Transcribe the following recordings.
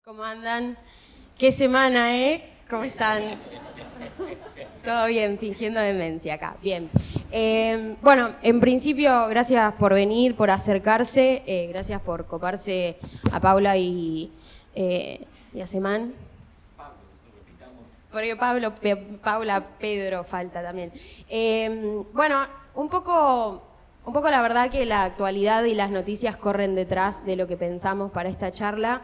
¿Cómo andan? ¿Qué semana, ¿Cómo están? Todo bien, fingiendo demencia acá. Bien. Bueno, en principio, gracias por venir, por acercarse, gracias por coparse a Paula y a Semán. Porque Paula, Pedro falta también. Bueno, un poco la verdad que la actualidad y las noticias corren detrás de lo que pensamos para esta charla.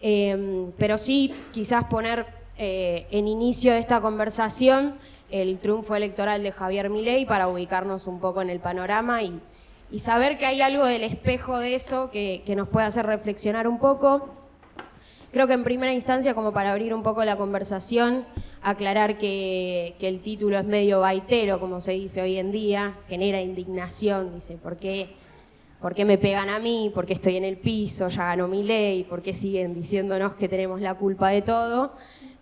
Pero sí, quizás poner en inicio de esta conversación el triunfo electoral de Javier Milei para ubicarnos un poco en el panorama y saber que hay algo del espejo de eso que nos puede hacer reflexionar un poco. Creo que en primera instancia, como para abrir un poco la conversación, aclarar que el título es medio baitero, como se dice hoy en día, genera indignación, dice, ¿por qué me pegan a mí? ¿Por qué estoy en el piso? Ya ganó Milei. ¿Por qué siguen diciéndonos que tenemos la culpa de todo?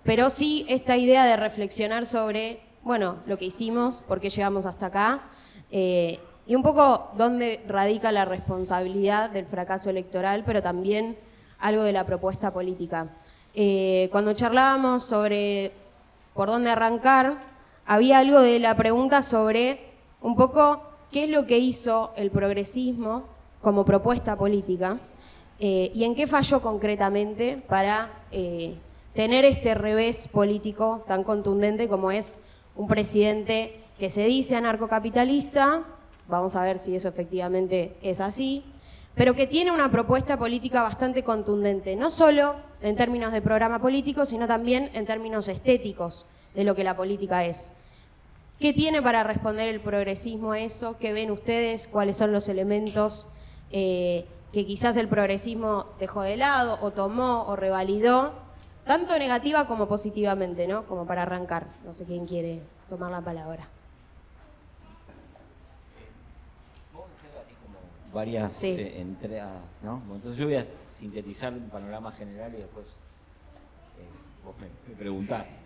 Pero sí esta idea de reflexionar sobre, bueno, lo que hicimos, por qué llegamos hasta acá, y un poco dónde radica la responsabilidad del fracaso electoral, pero también algo de la propuesta política. Cuando charlábamos sobre por dónde arrancar, había algo de la pregunta sobre un poco qué es lo que hizo el progresismo como propuesta política y en qué falló concretamente para tener este revés político tan contundente como es un presidente que se dice anarcocapitalista, vamos a ver si eso efectivamente es así, pero que tiene una propuesta política bastante contundente, no solo en términos de programa político, sino también en términos estéticos de lo que la política es. ¿Qué tiene para responder el progresismo a eso? ¿Qué ven ustedes? ¿Cuáles son los elementos que quizás el progresismo dejó de lado o tomó o revalidó, tanto negativa como positivamente, ¿no? Como para arrancar. No sé quién quiere tomar la palabra. Varias entregas, ¿no? Entonces yo voy a sintetizar un panorama general y después vos me preguntás.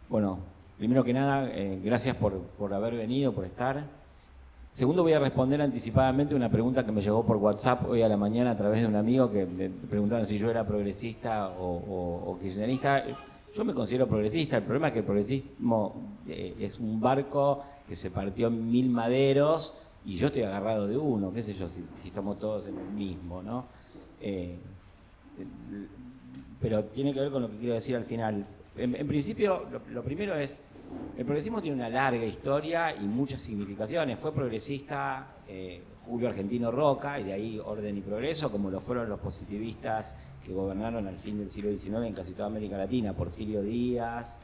Bueno, primero que nada, gracias por haber venido, por estar. Segundo, voy a responder anticipadamente una pregunta que me llegó por WhatsApp hoy a la mañana a través de un amigo que me preguntaban si yo era progresista o kirchnerista. Yo me considero progresista. El problema es que el progresismo es un barco que se partió en 1000 maderos y yo estoy agarrado de uno, qué sé yo, si estamos todos en el mismo, ¿no? Pero tiene que ver con lo que quiero decir al final. En principio, lo primero es, el progresismo tiene una larga historia y muchas significaciones. Fue progresista Julio Argentino Roca, y de ahí Orden y Progreso, como lo fueron los positivistas que gobernaron al fin del siglo XIX en casi toda América Latina, Porfirio Díaz,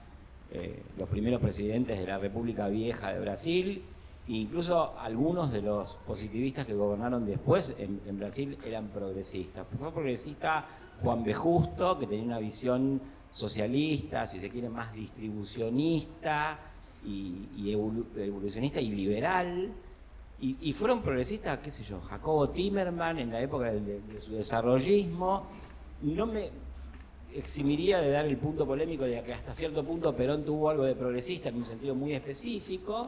los primeros presidentes de la República Vieja de Brasil. Incluso algunos de los positivistas que gobernaron después en Brasil eran progresistas. Fue progresista Juan B. Justo, que tenía una visión socialista, si se quiere, más distribucionista y evolucionista y liberal. Y fueron progresistas, qué sé yo, Jacobo Timerman en la época de su desarrollismo. No me eximiría de dar el punto polémico de que hasta cierto punto Perón tuvo algo de progresista en un sentido muy específico.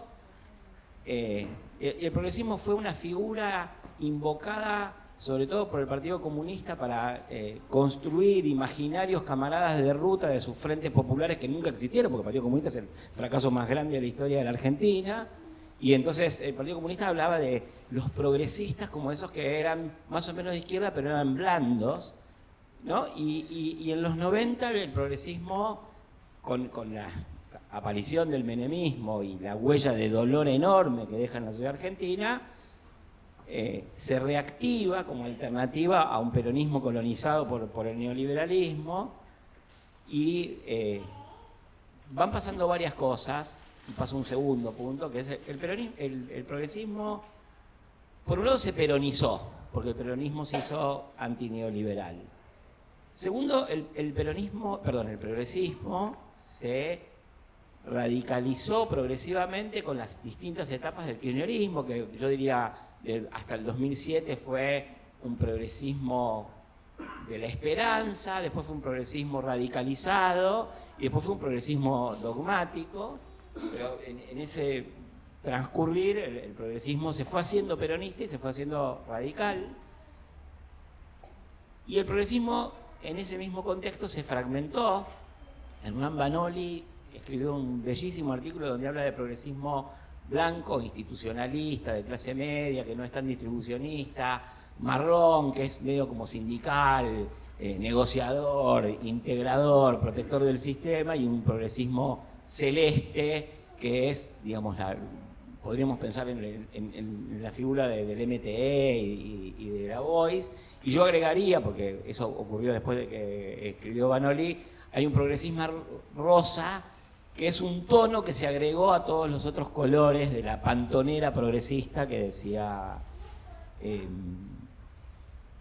El progresismo fue una figura invocada sobre todo por el Partido Comunista para construir imaginarios camaradas de ruta de sus frentes populares que nunca existieron, porque el Partido Comunista es el fracaso más grande de la historia de la Argentina. Y entonces el Partido Comunista hablaba de los progresistas como esos que eran más o menos de izquierda, pero eran blandos, ¿no? Y en los 90 el progresismo, con la aparición del menemismo y la huella de dolor enorme que deja en la sociedad argentina, se reactiva como alternativa a un peronismo colonizado por el neoliberalismo y van pasando varias cosas. Y paso un segundo punto, que es el progresismo, por un lado se peronizó, porque el peronismo se hizo antineoliberal. Segundo, el progresismo se radicalizó progresivamente con las distintas etapas del kirchnerismo, que yo diría hasta el 2007 fue un progresismo de la esperanza, después fue un progresismo radicalizado y después fue un progresismo dogmático, pero en ese transcurrir el progresismo se fue haciendo peronista y se fue haciendo radical. Y el progresismo en ese mismo contexto se fragmentó. Hernán Banoli escribió un bellísimo artículo donde habla de progresismo blanco, institucionalista, de clase media, que no es tan distribucionista, marrón, que es medio como sindical, negociador, integrador, protector del sistema, y un progresismo celeste, que es, digamos, podríamos pensar en la figura del MTE y de la Bois. Y yo agregaría, porque eso ocurrió después de que escribió Banoli, hay un progresismo rosa, que es un tono que se agregó a todos los otros colores de la pantonera progresista que decía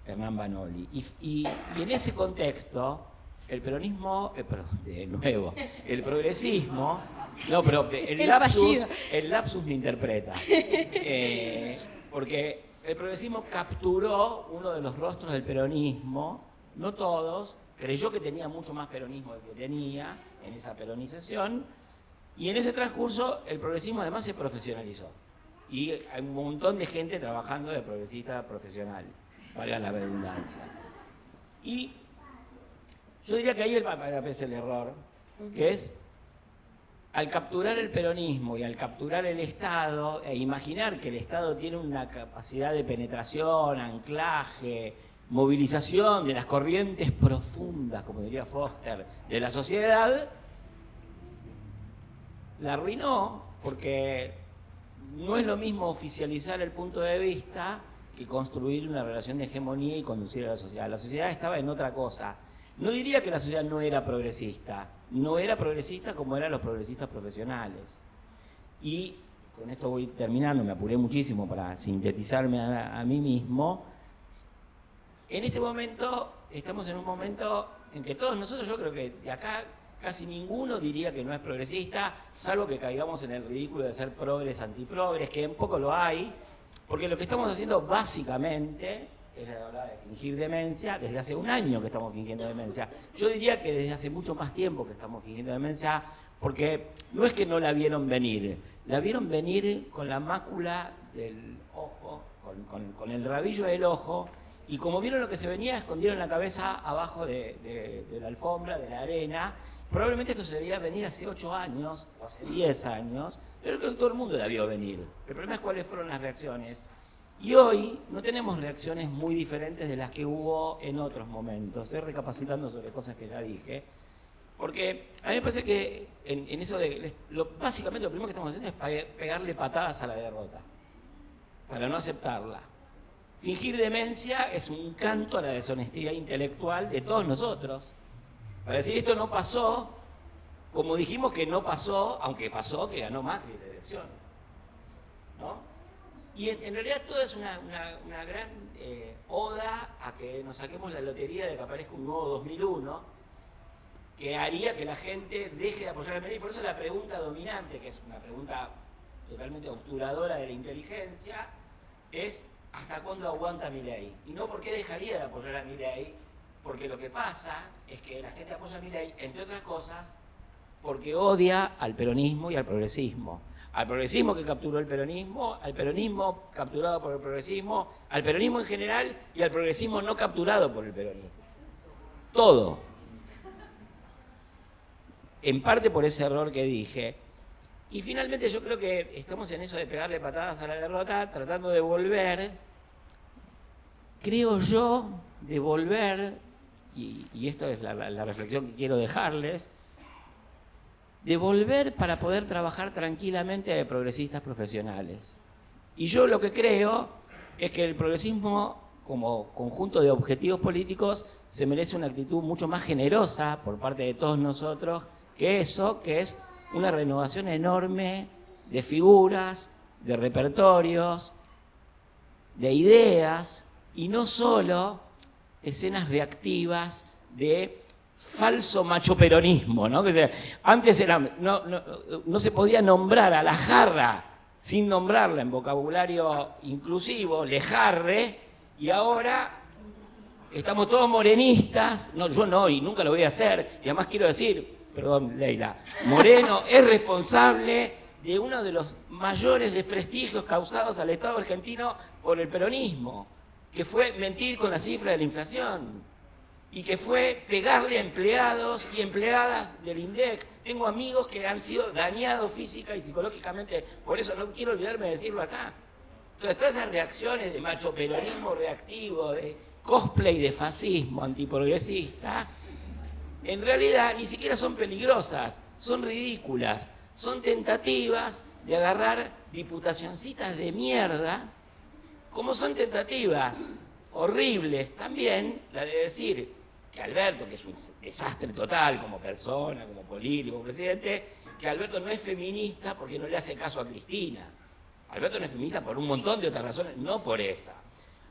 Hernán Banoli. Y en ese contexto, el peronismo, de nuevo, el progresismo, no, pero el lapsus me interpreta. Porque el progresismo capturó uno de los rostros del peronismo, no todos, creyó que tenía mucho más peronismo del que tenía en esa peronización, y en ese transcurso el progresismo además se profesionalizó. Y hay un montón de gente trabajando de progresista profesional, valga la redundancia. Y yo diría que ahí aparece el error, que es al capturar el peronismo y al capturar el Estado, e imaginar que el Estado tiene una capacidad de penetración, anclaje, movilización de las corrientes profundas, como diría Foster, de la sociedad, la arruinó, porque no es lo mismo oficializar el punto de vista que construir una relación de hegemonía y conducir a la sociedad. La sociedad estaba en otra cosa. No diría que la sociedad no era progresista como eran los progresistas profesionales. Y con esto voy terminando, me apuré muchísimo para sintetizarme a mí mismo. En este momento, estamos en un momento en que todos nosotros, yo creo que de acá casi ninguno diría que no es progresista, salvo que caigamos en el ridículo de ser progres, antiprogres, que un poco lo hay, porque lo que estamos haciendo básicamente es la verdad de fingir demencia. Desde hace un año que estamos fingiendo demencia. Yo diría que desde hace mucho más tiempo que estamos fingiendo demencia, porque no es que no la vieron venir, la vieron venir con la mácula del ojo, con el rabillo del ojo, y como vieron lo que se venía, escondieron la cabeza abajo de la alfombra, de la arena. Probablemente esto se debía venir hace 8 años, o hace 10 años, pero creo que todo el mundo la vio venir. El problema es cuáles fueron las reacciones. Y hoy no tenemos reacciones muy diferentes de las que hubo en otros momentos. Estoy recapacitando sobre cosas que ya dije, porque a mí me parece que en eso básicamente lo primero que estamos haciendo es pegarle patadas a la derrota, para no aceptarla. Fingir demencia es un canto a la deshonestidad intelectual de todos nosotros. Para decir esto no pasó, como dijimos que no pasó, aunque pasó que ganó Macri la elección, ¿no? Y en realidad todo es una gran oda a que nos saquemos la lotería de que aparezca un nuevo 2001, que haría que la gente deje de apoyar a Milei. Por eso la pregunta dominante, que es una pregunta totalmente obturadora de la inteligencia, es ¿hasta cuándo aguanta Milei? Y no por qué dejaría de apoyar a Milei, porque lo que pasa es que la gente apoya a Milei, entre otras cosas, porque odia al peronismo y al progresismo. Al progresismo que capturó el peronismo, al peronismo capturado por el progresismo, al peronismo en general y al progresismo no capturado por el peronismo. Todo. En parte por ese error que dije. Y finalmente yo creo que estamos en eso de pegarle patadas a la derrota, tratando de volver, creo yo, de volver, y esto es la reflexión que quiero dejarles, de volver para poder trabajar tranquilamente de progresistas profesionales. Y yo lo que creo es que el progresismo, como conjunto de objetivos políticos, se merece una actitud mucho más generosa por parte de todos nosotros que eso, que es una renovación enorme de figuras, de repertorios, de ideas, y no solo escenas reactivas de falso machoperonismo, ¿no? Que antes no se podía nombrar a la jarra sin nombrarla en vocabulario inclusivo, lejarre, y ahora estamos todos morenistas. No, yo no, y nunca lo voy a hacer, y además quiero decir, perdón, Leila, Moreno es responsable de uno de los mayores desprestigios causados al Estado argentino por el peronismo, que fue mentir con la cifra de la inflación. y que fue pegarle a empleados y empleadas del INDEC. Tengo amigos que han sido dañados física y psicológicamente, por eso no quiero olvidarme de decirlo acá. Entonces, todas esas reacciones de macho peronismo reactivo, de cosplay de fascismo antiprogresista, en realidad ni siquiera son peligrosas, son ridículas, son tentativas de agarrar diputacioncitas de mierda, como son tentativas horribles también la de decir que Alberto, que es un desastre total como persona, como político, como presidente, que Alberto no es feminista porque no le hace caso a Cristina. Alberto no es feminista por un montón de otras razones, no por esa.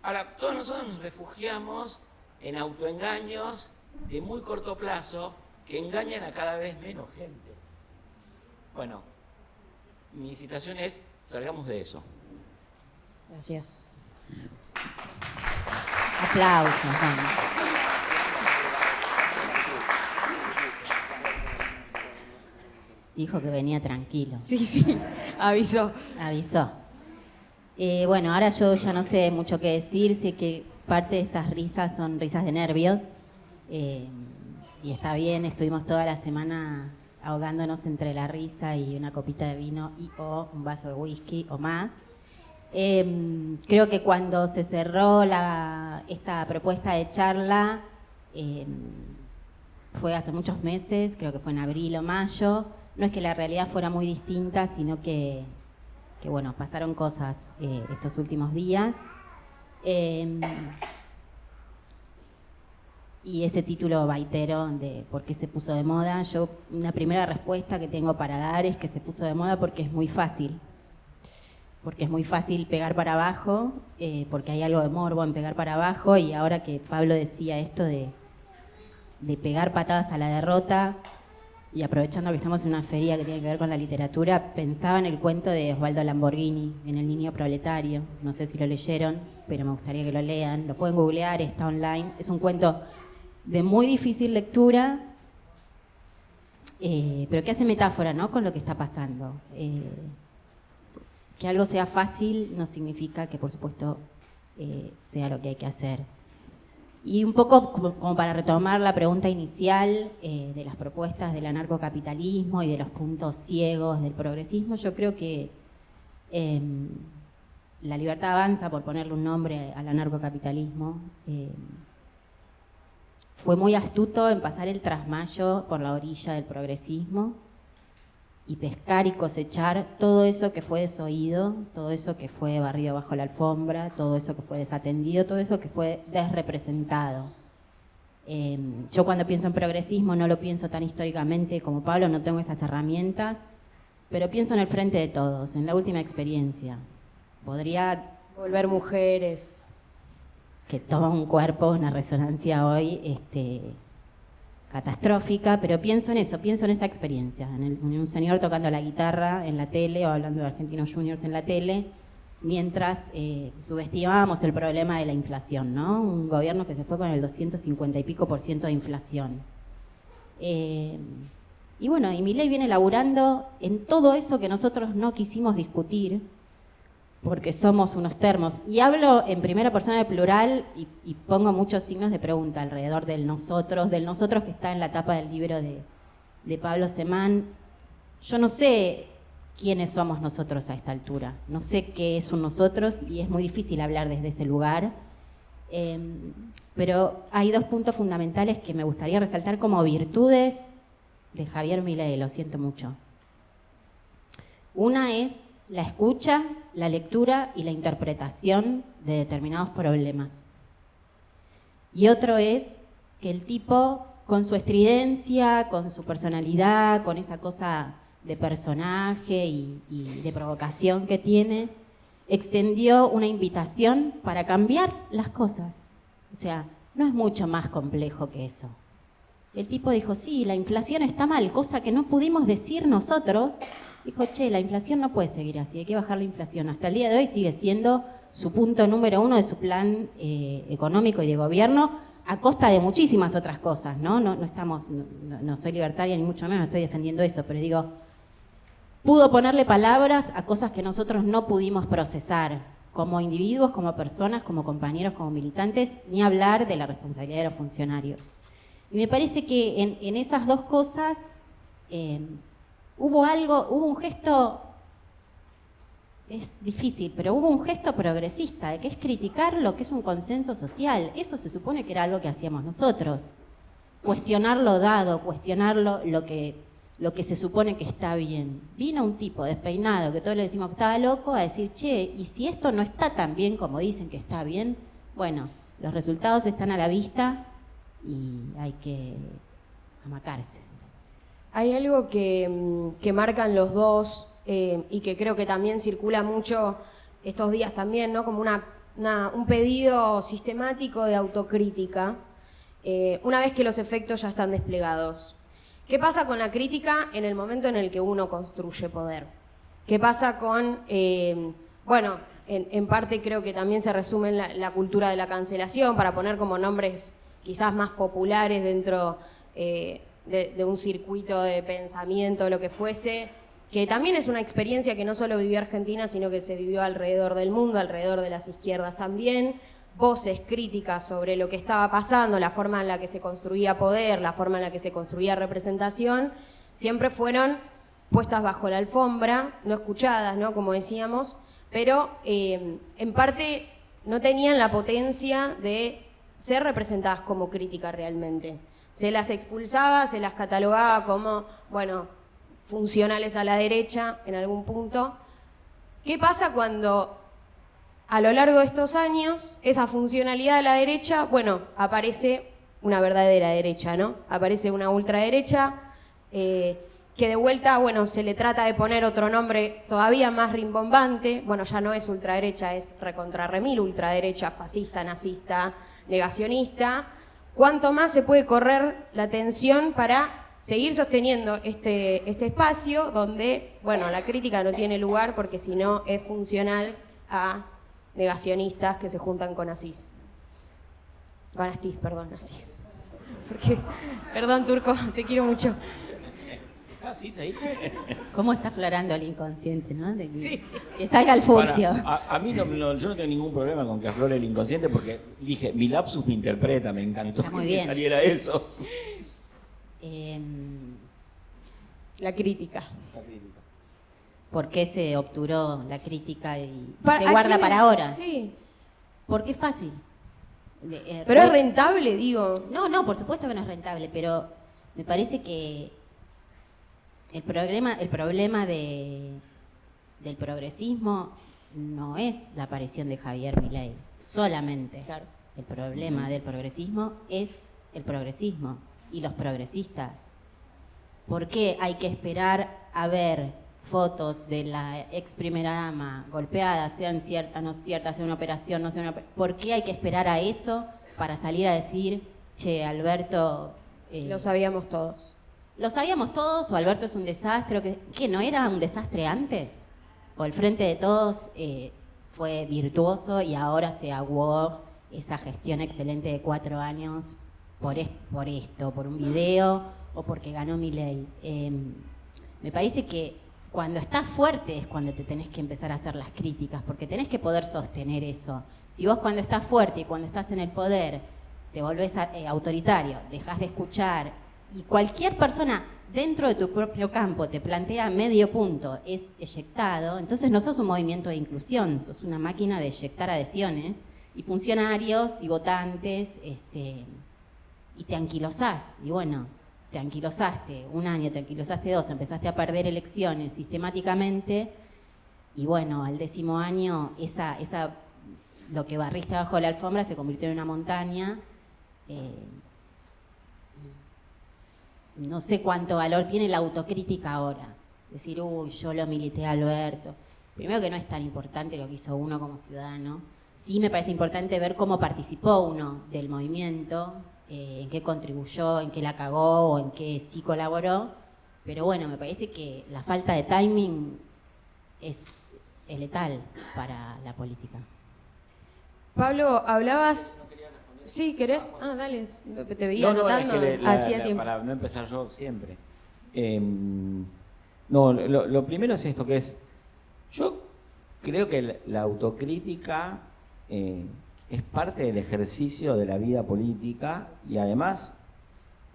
Ahora, todos nosotros nos refugiamos en autoengaños de muy corto plazo que engañan a cada vez menos gente. Bueno, mi citación es, salgamos de eso. Gracias. Aplausos, vamos. Dijo que venía tranquilo. Sí, avisó. Avisó. Bueno, ahora yo ya no sé mucho qué decir, sé que parte de estas risas son risas de nervios, y está bien, estuvimos toda la semana ahogándonos entre la risa y una copita de vino y o un vaso de whisky o más. Creo que cuando se cerró esta propuesta de charla, fue hace muchos meses, creo que fue en abril o mayo. No es que la realidad fuera muy distinta, sino que bueno, pasaron cosas estos últimos días. Y ese título baitero de por qué se puso de moda, yo una primera respuesta que tengo para dar es que se puso de moda porque es muy fácil. Porque es muy fácil pegar para abajo, porque hay algo de morbo en pegar para abajo, y ahora que Pablo decía esto de pegar patadas a la derrota, y aprovechando que estamos en una feria que tiene que ver con la literatura, pensaba en el cuento de Osvaldo Lamborghini, en El niño proletario. No sé si lo leyeron, pero me gustaría que lo lean. Lo pueden googlear, está online. Es un cuento de muy difícil lectura, pero que hace metáfora, ¿no?, con lo que está pasando. Que algo sea fácil no significa que, por supuesto, sea lo que hay que hacer. Y un poco como para retomar la pregunta inicial de las propuestas del anarcocapitalismo y de los puntos ciegos del progresismo, yo creo que La Libertad Avanza, por ponerle un nombre al anarcocapitalismo, fue muy astuto en pasar el trasmayo por la orilla del progresismo y pescar y cosechar todo eso que fue desoído, todo eso que fue barrido bajo la alfombra, todo eso que fue desatendido, todo eso que fue desrepresentado. Yo cuando pienso en progresismo no lo pienso tan históricamente como Pablo, no tengo esas herramientas, pero pienso en el frente de todos, en la última experiencia. Podría Volver mujeres. que toma un cuerpo, una resonancia hoy, catastrófica, pero pienso en eso, pienso en esa experiencia, en un señor tocando la guitarra en la tele o hablando de Argentinos Juniors en la tele, mientras subestimábamos el problema de la inflación, ¿no? Un gobierno que se fue con el 250 y pico % de inflación. Y bueno, y Milei viene laburando en todo eso que nosotros no quisimos discutir, porque somos unos termos. Y hablo en primera persona de plural y pongo muchos signos de pregunta alrededor del nosotros que está en la tapa del libro de Pablo Semán. Yo no sé quiénes somos nosotros a esta altura, no sé qué es un nosotros y es muy difícil hablar desde ese lugar. Pero hay dos puntos fundamentales que me gustaría resaltar como virtudes de Javier Milei, lo siento mucho. Una es la escucha, la lectura y la interpretación de determinados problemas. Y otro es que el tipo, con su estridencia, con su personalidad, con esa cosa de personaje y de provocación que tiene, extendió una invitación para cambiar las cosas. O sea, no es mucho más complejo que eso. El tipo dijo, sí, la inflación está mal, cosa que no pudimos decir nosotros. Dijo, che, la inflación no puede seguir así, hay que bajar la inflación. Hasta el día de hoy sigue siendo su punto número 1 de su plan económico y de gobierno, a costa de muchísimas otras cosas, ¿no? No soy libertaria ni mucho menos, estoy defendiendo eso, pero digo, pudo ponerle palabras a cosas que nosotros no pudimos procesar, como individuos, como personas, como compañeros, como militantes, ni hablar de la responsabilidad de los funcionarios. Y me parece que en esas dos cosas hubo un gesto, es difícil, pero hubo un gesto progresista, que es criticar lo que es un consenso social. Eso se supone que era algo que hacíamos nosotros. Cuestionar lo dado, cuestionar lo que se supone que está bien. Vino un tipo despeinado, que todos le decimos que estaba loco, a decir, che, y si esto no está tan bien como dicen que está bien, bueno, los resultados están a la vista y hay que amacarse. Hay algo que marcan los dos y que creo que también circula mucho estos días también, ¿no? Como un pedido sistemático de autocrítica, una vez que los efectos ya están desplegados. ¿Qué pasa con la crítica en el momento en el que uno construye poder? ¿Qué pasa con, bueno, en parte creo que también se resume en la cultura de la cancelación, para poner como nombres quizás más populares dentro de un circuito de pensamiento, lo que fuese, que también es una experiencia que no solo vivió Argentina, sino que se vivió alrededor del mundo, alrededor de las izquierdas también. Voces críticas sobre lo que estaba pasando, la forma en la que se construía poder, la forma en la que se construía representación, siempre fueron puestas bajo la alfombra, no escuchadas, ¿no? Como decíamos, pero en parte no tenían la potencia de ser representadas como crítica realmente. Se las expulsaba, se las catalogaba como, bueno, funcionales a la derecha en algún punto. ¿Qué pasa cuando a lo largo de estos años esa funcionalidad a la derecha, bueno, aparece una verdadera derecha, ¿no? Aparece una ultraderecha que de vuelta, bueno, se le trata de poner otro nombre todavía más rimbombante. Bueno, ya no es ultraderecha, es recontrarremil ultraderecha, fascista, nazista, negacionista. ¿Cuánto más se puede correr la tensión para seguir sosteniendo este espacio donde, bueno, la crítica no tiene lugar porque si no es funcional a negacionistas que se juntan con Asís? Con Astiz, perdón, Asís. Porque, perdón, Turco, te quiero mucho. ¿Está Asís ahí? ¿Cómo está aflorando el inconsciente, no? Sí. Que salga el Furcio. A mí yo no tengo ningún problema con que aflore el inconsciente porque dije, mi lapsus me interpreta, me encantó Está muy que bien. saliera eso. La crítica. ¿Por qué se obturó la crítica y ¿A se guarda quién? para ahora? Sí. Porque es fácil. Pero es rentable, digo. No, por supuesto que no es rentable, pero me parece que el problema del progresismo no es la aparición de Javier Milei, solamente. Claro. El problema del progresismo es el progresismo y los progresistas. ¿Por qué hay que esperar a ver fotos de la ex primera dama golpeada, sean ciertas, no ciertas, sea una operación, no sea una operación? ¿Por qué hay que esperar a eso para salir a decir, che, Alberto... Lo sabíamos todos. ¿Lo sabíamos todos o Alberto es un desastre? ¿Qué, no era un desastre antes? ¿O el Frente de Todos fue virtuoso y ahora se aguó esa gestión excelente de 4 años por esto, por un video o porque ganó Milei? Me parece que cuando estás fuerte es cuando te tenés que empezar a hacer las críticas, porque tenés que poder sostener eso. Si vos cuando estás fuerte y cuando estás en el poder te volvés autoritario, dejás de escuchar, y cualquier persona dentro de tu propio campo te plantea medio punto, es eyectado, entonces no sos un movimiento de inclusión, sos una máquina de eyectar adhesiones, y funcionarios y votantes, y te anquilosás, y bueno, te anquilosaste 1 año, te anquilosaste 2, empezaste a perder elecciones sistemáticamente, y bueno, al 10º año lo que barriste bajo la alfombra se convirtió en una montaña. No sé cuánto valor tiene la autocrítica ahora. Decir, uy, yo lo milité a Alberto. Primero que no es tan importante lo que hizo uno como ciudadano. Sí me parece importante ver cómo participó uno del movimiento, en qué contribuyó, en qué la cagó o en qué sí colaboró. Pero bueno, me parece que la falta de timing es letal para la política. Pablo, hablabas... Sí, ¿querés? Ah, dale, te veía anotando. Es que hacía tiempo. para no empezar yo siempre. No, lo primero es esto, que es... Yo creo que la autocrítica es parte del ejercicio de la vida política y además,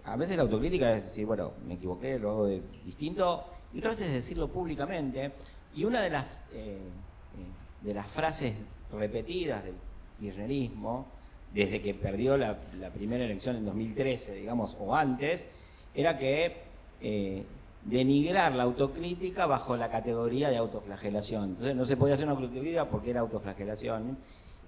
a veces la autocrítica es decir, bueno, me equivoqué, lo hago distinto, y otras veces decirlo públicamente. Y una de las frases repetidas del kirchnerismo, desde que perdió la primera elección en 2013, digamos, o antes, era que denigrar la autocrítica bajo la categoría de autoflagelación. Entonces no se podía hacer una autocrítica porque era autoflagelación.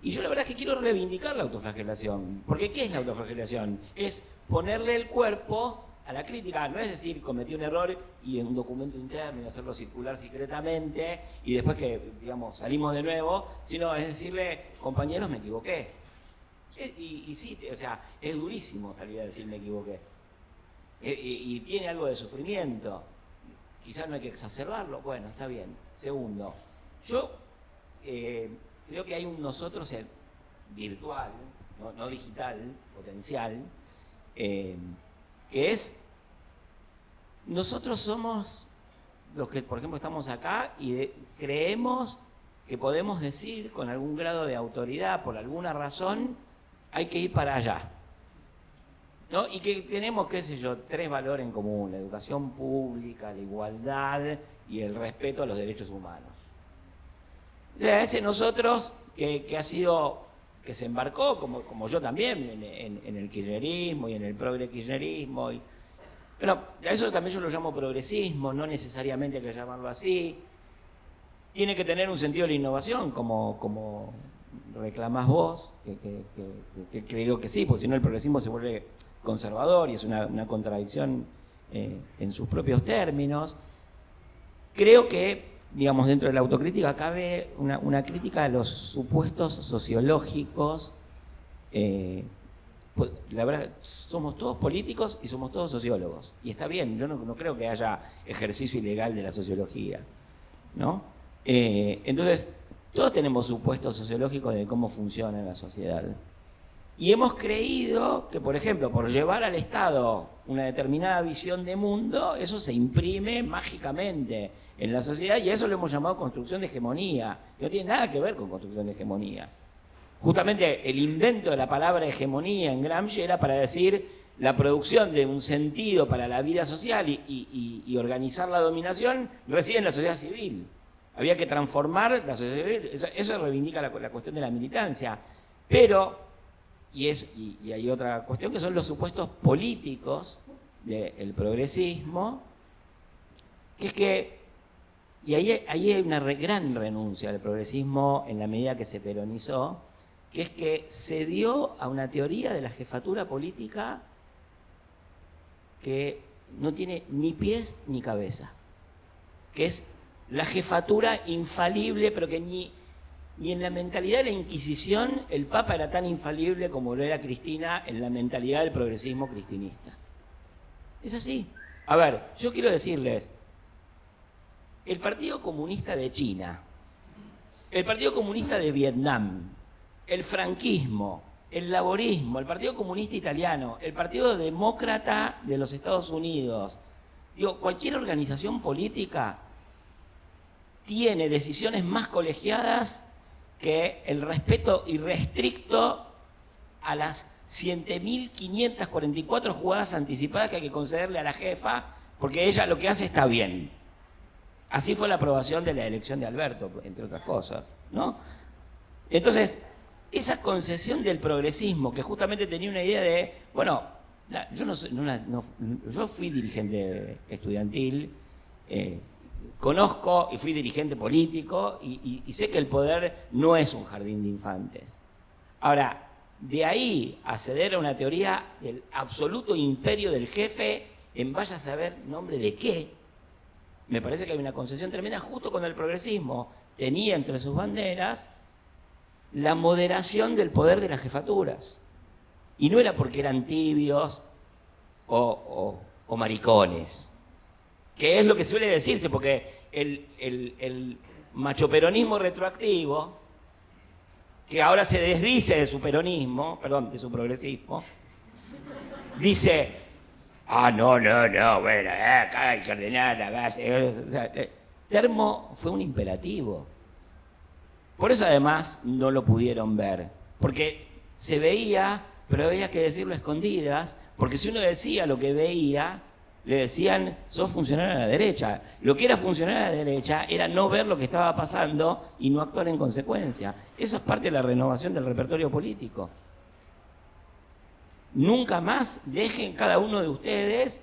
Y yo la verdad es que quiero reivindicar la autoflagelación. Porque ¿qué es la autoflagelación? Es ponerle el cuerpo a la crítica. No es decir, cometí un error y en un documento interno y hacerlo circular secretamente y después que, digamos, salimos de nuevo, sino es decirle, compañeros, me equivoqué. Y sí, o sea, es durísimo salir a decir me equivoqué. Y tiene algo de sufrimiento. Quizás no hay que exacerbarlo. Bueno, está bien. Segundo, yo creo que hay un nosotros virtual, no digital, potencial, que es, nosotros somos los que, por ejemplo, estamos acá y creemos que podemos decir con algún grado de autoridad, por alguna razón, hay que ir para allá, ¿no? Y que tenemos, qué sé yo, 3 valores en común: la educación pública, la igualdad y el respeto a los derechos humanos. O sea, ese nosotros que se embarcó, como yo también, en el kirchnerismo y en el progre-kirchnerismo. Bueno, a eso también yo lo llamo progresismo, no necesariamente hay que llamarlo así. Tiene que tener un sentido de la innovación, como reclamás vos, que creo que sí, porque si no el progresismo se vuelve conservador y es una contradicción en sus propios términos. Creo que, digamos, dentro de la autocrítica cabe una crítica a los supuestos sociológicos. La verdad, somos todos políticos y somos todos sociólogos. Y está bien, yo no creo que haya ejercicio ilegal de la sociología, ¿no? Entonces, todos tenemos supuestos sociológicos de cómo funciona la sociedad. Y hemos creído que, por ejemplo, por llevar al Estado una determinada visión de mundo, eso se imprime mágicamente en la sociedad, y a eso lo hemos llamado construcción de hegemonía, que no tiene nada que ver con construcción de hegemonía. Justamente el invento de la palabra hegemonía en Gramsci era para decir la producción de un sentido para la vida social y organizar la dominación reside en la sociedad civil. Había que transformar la sociedad civil, eso reivindica la cuestión de la militancia. Pero, y hay otra cuestión que son los supuestos políticos del progresismo, que es que, y ahí hay una gran renuncia al progresismo en la medida que se peronizó, que es que se dio a una teoría de la jefatura política que no tiene ni pies ni cabeza, que es la jefatura infalible, pero que ni en la mentalidad de la Inquisición el Papa era tan infalible como lo era Cristina en la mentalidad del progresismo cristinista. Es así. A ver, yo quiero decirles, el Partido Comunista de China, el Partido Comunista de Vietnam, el franquismo, el laborismo, el Partido Comunista Italiano, el Partido Demócrata de los Estados Unidos, digo, cualquier organización política tiene decisiones más colegiadas que el respeto irrestricto a las 7.544 jugadas anticipadas que hay que concederle a la jefa, porque ella lo que hace está bien. Así fue la aprobación de la elección de Alberto, entre otras cosas, ¿no? Entonces, esa concesión del progresismo, que justamente tenía una idea de, bueno, yo fui dirigente estudiantil, conozco y fui dirigente político y sé que el poder no es un jardín de infantes. Ahora, de ahí a ceder a una teoría del absoluto imperio del jefe en vaya a saber nombre de qué, me parece que hay una concesión tremenda justo cuando el progresismo tenía entre sus banderas la moderación del poder de las jefaturas. Y no era porque eran tibios o maricones, que es lo que suele decirse, porque el machoperonismo retroactivo, que ahora se desdice de su peronismo, perdón, de su progresismo, dice, no, bueno, acá hay que ordenar la base. O sea, termo fue un imperativo. Por eso además no lo pudieron ver, porque se veía, pero había que decirlo a escondidas, porque si uno decía lo que veía, le decían, sos funcionario a la derecha. Lo que era funcionario a la derecha era no ver lo que estaba pasando y no actuar en consecuencia. Eso es parte de la renovación del repertorio político. Nunca más dejen cada uno de ustedes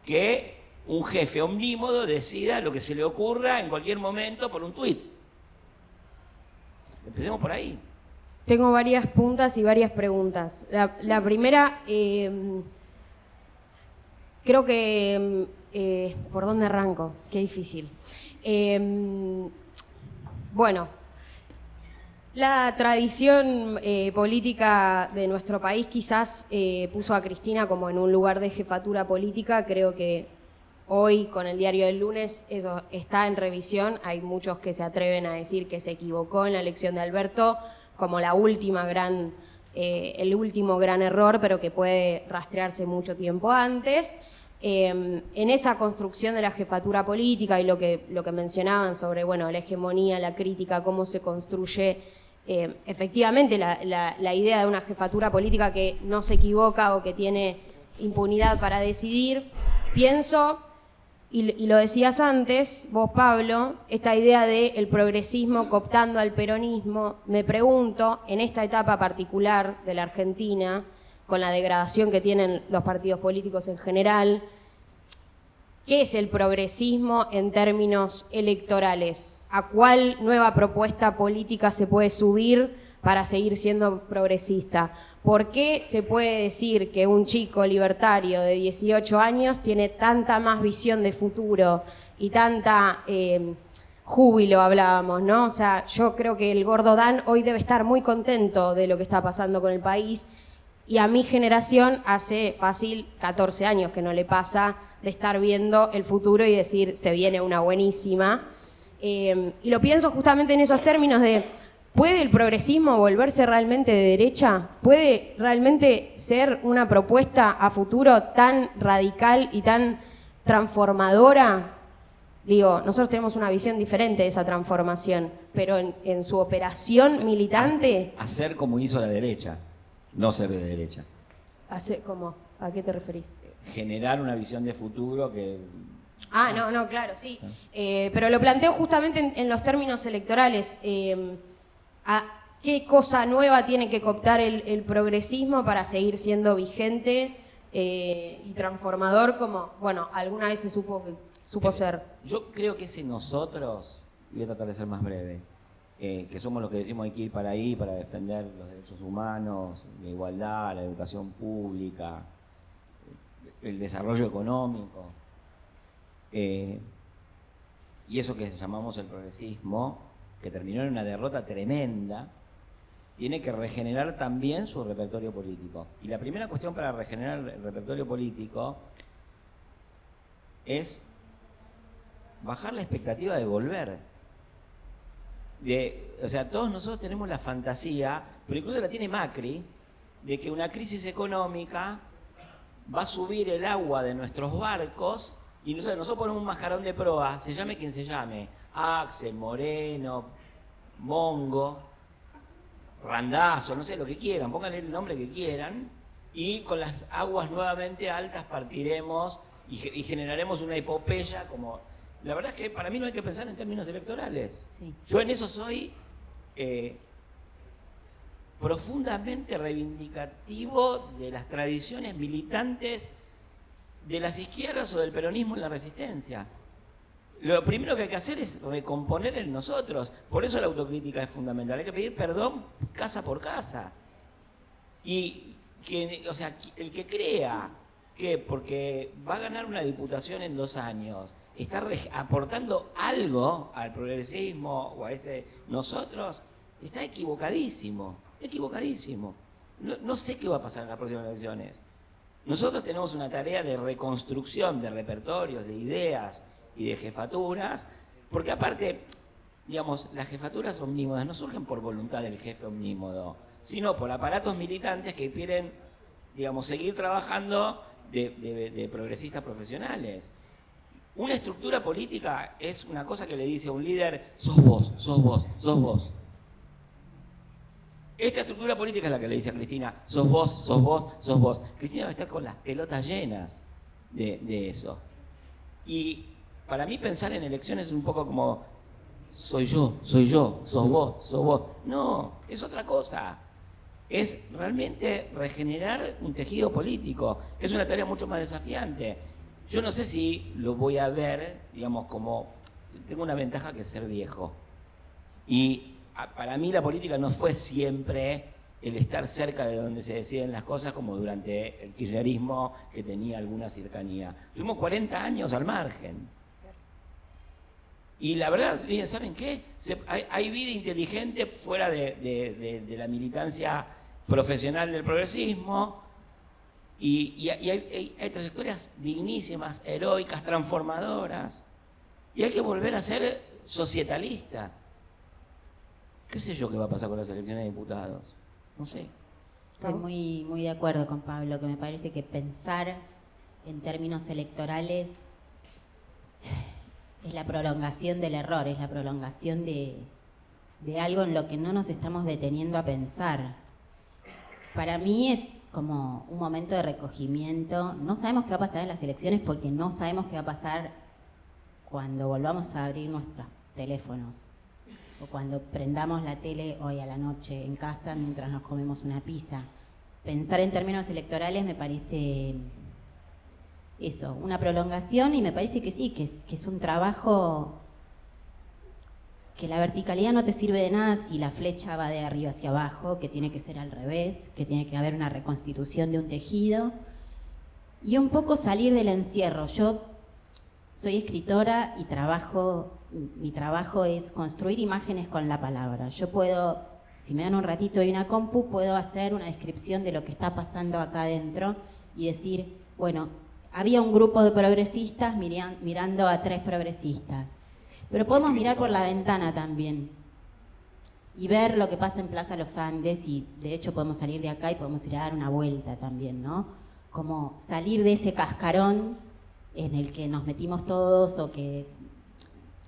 que un jefe omnímodo decida lo que se le ocurra en cualquier momento por un tuit. Empecemos por ahí. Tengo varias puntas y varias preguntas. La primera, creo que... ¿por dónde arranco? Qué difícil. Bueno, la tradición política de nuestro país quizás puso a Cristina como en un lugar de jefatura política. Creo que hoy, con el diario del lunes, eso está en revisión. Hay muchos que se atreven a decir que se equivocó en la elección de Alberto como el último gran error, pero que puede rastrearse mucho tiempo antes. En esa construcción de la jefatura política y lo que mencionaban sobre, bueno, la hegemonía, la crítica, cómo se construye efectivamente la idea de una jefatura política que no se equivoca o que tiene impunidad para decidir, pienso, y lo decías antes, vos, Pablo, esta idea del progresismo cooptando al peronismo. Me pregunto, en esta etapa particular de la Argentina, con la degradación que tienen los partidos políticos en general, ¿qué es el progresismo en términos electorales? ¿A cuál nueva propuesta política se puede subir para seguir siendo progresista? ¿Por qué se puede decir que un chico libertario de 18 años tiene tanta más visión de futuro y tanta júbilo, hablábamos, ¿no? O sea, yo creo que el gordo Dan hoy debe estar muy contento de lo que está pasando con el país, y a mi generación hace fácil 14 años que no le pasa de estar viendo el futuro y decir, se viene una buenísima. Y lo pienso justamente en esos términos de, ¿puede el progresismo volverse realmente de derecha? ¿Puede realmente ser una propuesta a futuro tan radical y tan transformadora? Digo, nosotros tenemos una visión diferente de esa transformación, pero en su operación militante... Hacer como hizo la derecha, no ser de derecha. ¿Cómo? ¿A qué te referís? Generar una visión de futuro que... No, claro, sí. Pero lo planteo justamente en los términos electorales. ¿Qué cosa nueva tiene que cooptar el progresismo para seguir siendo vigente y transformador como, bueno, alguna vez se supo ser? Yo creo que ese nosotros, y voy a tratar de ser más breve, que somos los que decimos hay que ir para ahí, para defender los derechos humanos, la igualdad, la educación pública, el desarrollo económico, y eso que llamamos el progresismo, que terminó en una derrota tremenda, tiene que regenerar también su repertorio político. Y la primera cuestión para regenerar el repertorio político es bajar la expectativa de volver. O sea, todos nosotros tenemos la fantasía, pero incluso la tiene Macri, de que una crisis económica va a subir el agua de nuestros barcos y nosotros ponemos un mascarón de proa, se llame quien se llame, Axel, Moreno, Mongo, Randazzo, no sé, lo que quieran, pónganle el nombre que quieran, y con las aguas nuevamente altas partiremos y generaremos una epopeya como... La verdad es que para mí no hay que pensar en términos electorales. Sí. Yo en eso soy profundamente reivindicativo de las tradiciones militantes de las izquierdas o del peronismo en la resistencia. Lo primero que hay que hacer es recomponer en nosotros. Por eso la autocrítica es fundamental. Hay que pedir perdón casa por casa. Y el que crea que porque va a ganar una diputación en 2 años, está aportando algo al progresismo o a ese nosotros, está equivocadísimo. Equivocadísimo. No sé qué va a pasar en las próximas elecciones. Nosotros tenemos una tarea de reconstrucción de repertorios, de ideas y de jefaturas, porque aparte, digamos, las jefaturas omnímodas no surgen por voluntad del jefe omnímodo, sino por aparatos militantes que quieren, digamos, seguir trabajando de progresistas profesionales. Una estructura política es una cosa que le dice a un líder, sos vos, sos vos, sos vos. Esta estructura política es la que le dice a Cristina, sos vos, sos vos, sos vos. Cristina va a estar con las pelotas llenas de eso. Y para mí pensar en elecciones es un poco como, soy yo, sos vos. No, es otra cosa. Es realmente regenerar un tejido político. Es una tarea mucho más desafiante. Yo no sé si lo voy a ver, digamos, como... Tengo una ventaja que es ser viejo. Y para mí la política no fue siempre el estar cerca de donde se deciden las cosas, como durante el kirchnerismo, que tenía alguna cercanía. Tuvimos 40 años al margen. Y la verdad, ¿saben qué? Hay vida inteligente fuera de la militancia profesional del progresismo, y hay trayectorias dignísimas, heroicas, transformadoras. Y hay que volver a ser societalista. ¿Qué sé yo qué va a pasar con las elecciones de diputados? No sé. Estoy muy de acuerdo con Pablo, que me parece que pensar en términos electorales es la prolongación del error, es la prolongación de algo en lo que no nos estamos deteniendo a pensar. Para mí es como un momento de recogimiento. No sabemos qué va a pasar en las elecciones porque no sabemos qué va a pasar cuando volvamos a abrir nuestros teléfonos o cuando prendamos la tele hoy a la noche en casa mientras nos comemos una pizza. Pensar en términos electorales me parece eso, una prolongación, y me parece que sí, que es un trabajo que la verticalidad no te sirve de nada si la flecha va de arriba hacia abajo, que tiene que ser al revés, que tiene que haber una reconstitución de un tejido y un poco salir del encierro. Yo soy escritora y mi trabajo es construir imágenes con la palabra. Yo puedo, si me dan un ratito y una compu, puedo hacer una descripción de lo que está pasando acá adentro y decir, bueno, había un grupo de progresistas mirando a 3 progresistas. Pero podemos mirar por la ventana también y ver lo que pasa en Plaza Los Andes, y de hecho podemos salir de acá y podemos ir a dar una vuelta también, ¿no? Como salir de ese cascarón en el que nos metimos todos o que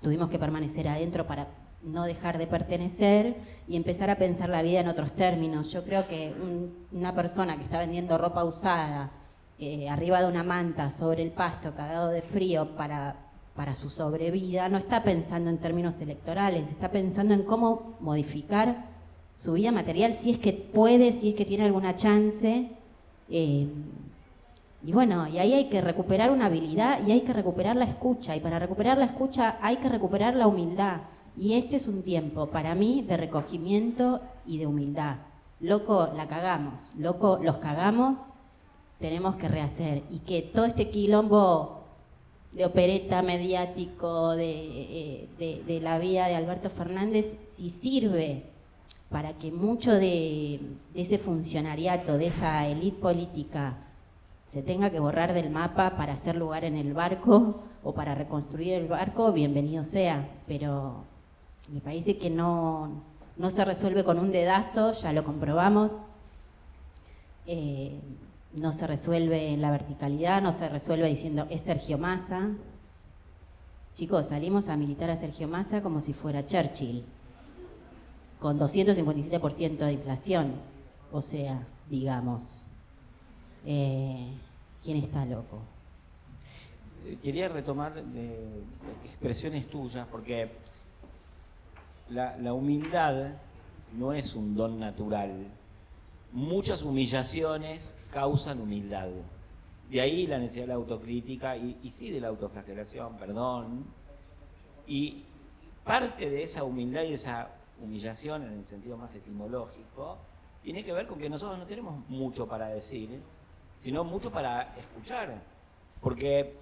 tuvimos que permanecer adentro para no dejar de pertenecer y empezar a pensar la vida en otros términos. Yo creo que una persona que está vendiendo ropa usada arriba de una manta sobre el pasto, cagado de frío para su sobrevida, no está pensando en términos electorales, está pensando en cómo modificar su vida material, si es que puede, si es que tiene alguna chance. Y bueno, y ahí hay que recuperar una habilidad y hay que recuperar la escucha, y para recuperar la escucha hay que recuperar la humildad. Y este es un tiempo, para mí, de recogimiento y de humildad. Loco, la cagamos, loco, los cagamos, tenemos que rehacer. Y que todo este quilombo de opereta mediático, de la vida de Alberto Fernández, si sirve para que mucho de ese funcionariato, de esa élite política, se tenga que borrar del mapa para hacer lugar en el barco o para reconstruir el barco, bienvenido sea. Pero me parece que no se resuelve con un dedazo, ya lo comprobamos. No se resuelve en la verticalidad, no se resuelve diciendo es Sergio Massa. Chicos, salimos a militar a Sergio Massa como si fuera Churchill, con 257% de inflación. O sea, digamos, ¿quién está loco? Quería retomar expresiones tuyas, porque la humildad no es un don natural. Muchas humillaciones causan humildad. De ahí la necesidad de la autocrítica y sí de la autoflagelación, perdón. Y parte de esa humildad y esa humillación, en el sentido más etimológico, tiene que ver con que nosotros no tenemos mucho para decir, sino mucho para escuchar. Porque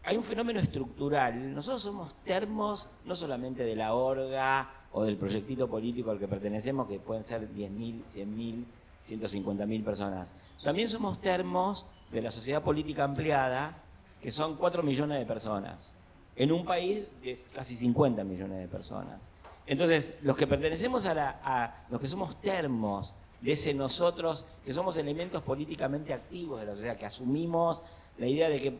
hay un fenómeno estructural. Nosotros somos termos no solamente de la orga o del proyectito político al que pertenecemos, que pueden ser 10.000, 100.000, 150.000 personas. También somos termos de la sociedad política ampliada, que son 4 millones de personas, en un país de casi 50 millones de personas. Entonces, los que pertenecemos a los que somos termos de ese nosotros, que somos elementos políticamente activos de la sociedad, que asumimos la idea de que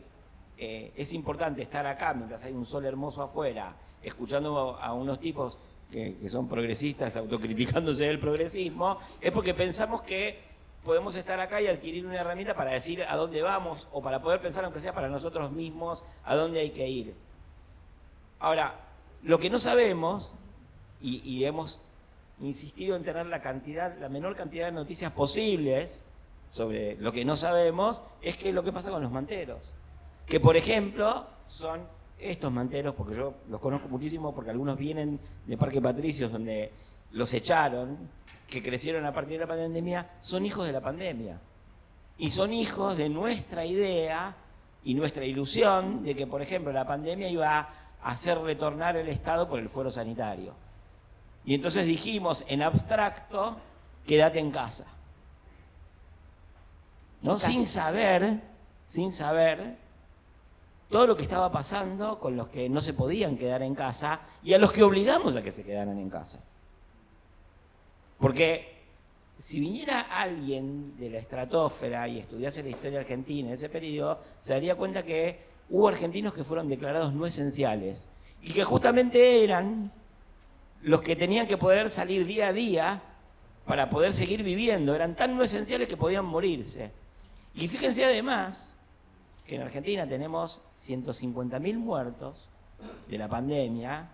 es importante estar acá mientras hay un sol hermoso afuera, escuchando a unos tipos que son progresistas autocriticándose del progresismo, es porque pensamos que podemos estar acá y adquirir una herramienta para decir a dónde vamos o para poder pensar, aunque sea para nosotros mismos, a dónde hay que ir. Ahora, lo que no sabemos, y hemos insistido en tener la menor cantidad de noticias posibles sobre lo que no sabemos, es que lo que pasa con los manteros. Que, por ejemplo, son estos manteros, porque yo los conozco muchísimo, porque algunos vienen de Parque Patricios, donde los echaron, que crecieron a partir de la pandemia, son hijos de la pandemia. Y son hijos de nuestra idea y nuestra ilusión de que, por ejemplo, la pandemia iba a hacer retornar el Estado por el fuero sanitario. Y entonces dijimos, en abstracto, quédate en casa. ¿No? Sin saber todo lo que estaba pasando con los que no se podían quedar en casa y a los que obligamos a que se quedaran en casa. Porque si viniera alguien de la estratosfera y estudiase la historia argentina en ese periodo, se daría cuenta que hubo argentinos que fueron declarados no esenciales y que justamente eran los que tenían que poder salir día a día para poder seguir viviendo. Eran tan no esenciales que podían morirse. Y fíjense además que en Argentina tenemos 150.000 muertos de la pandemia,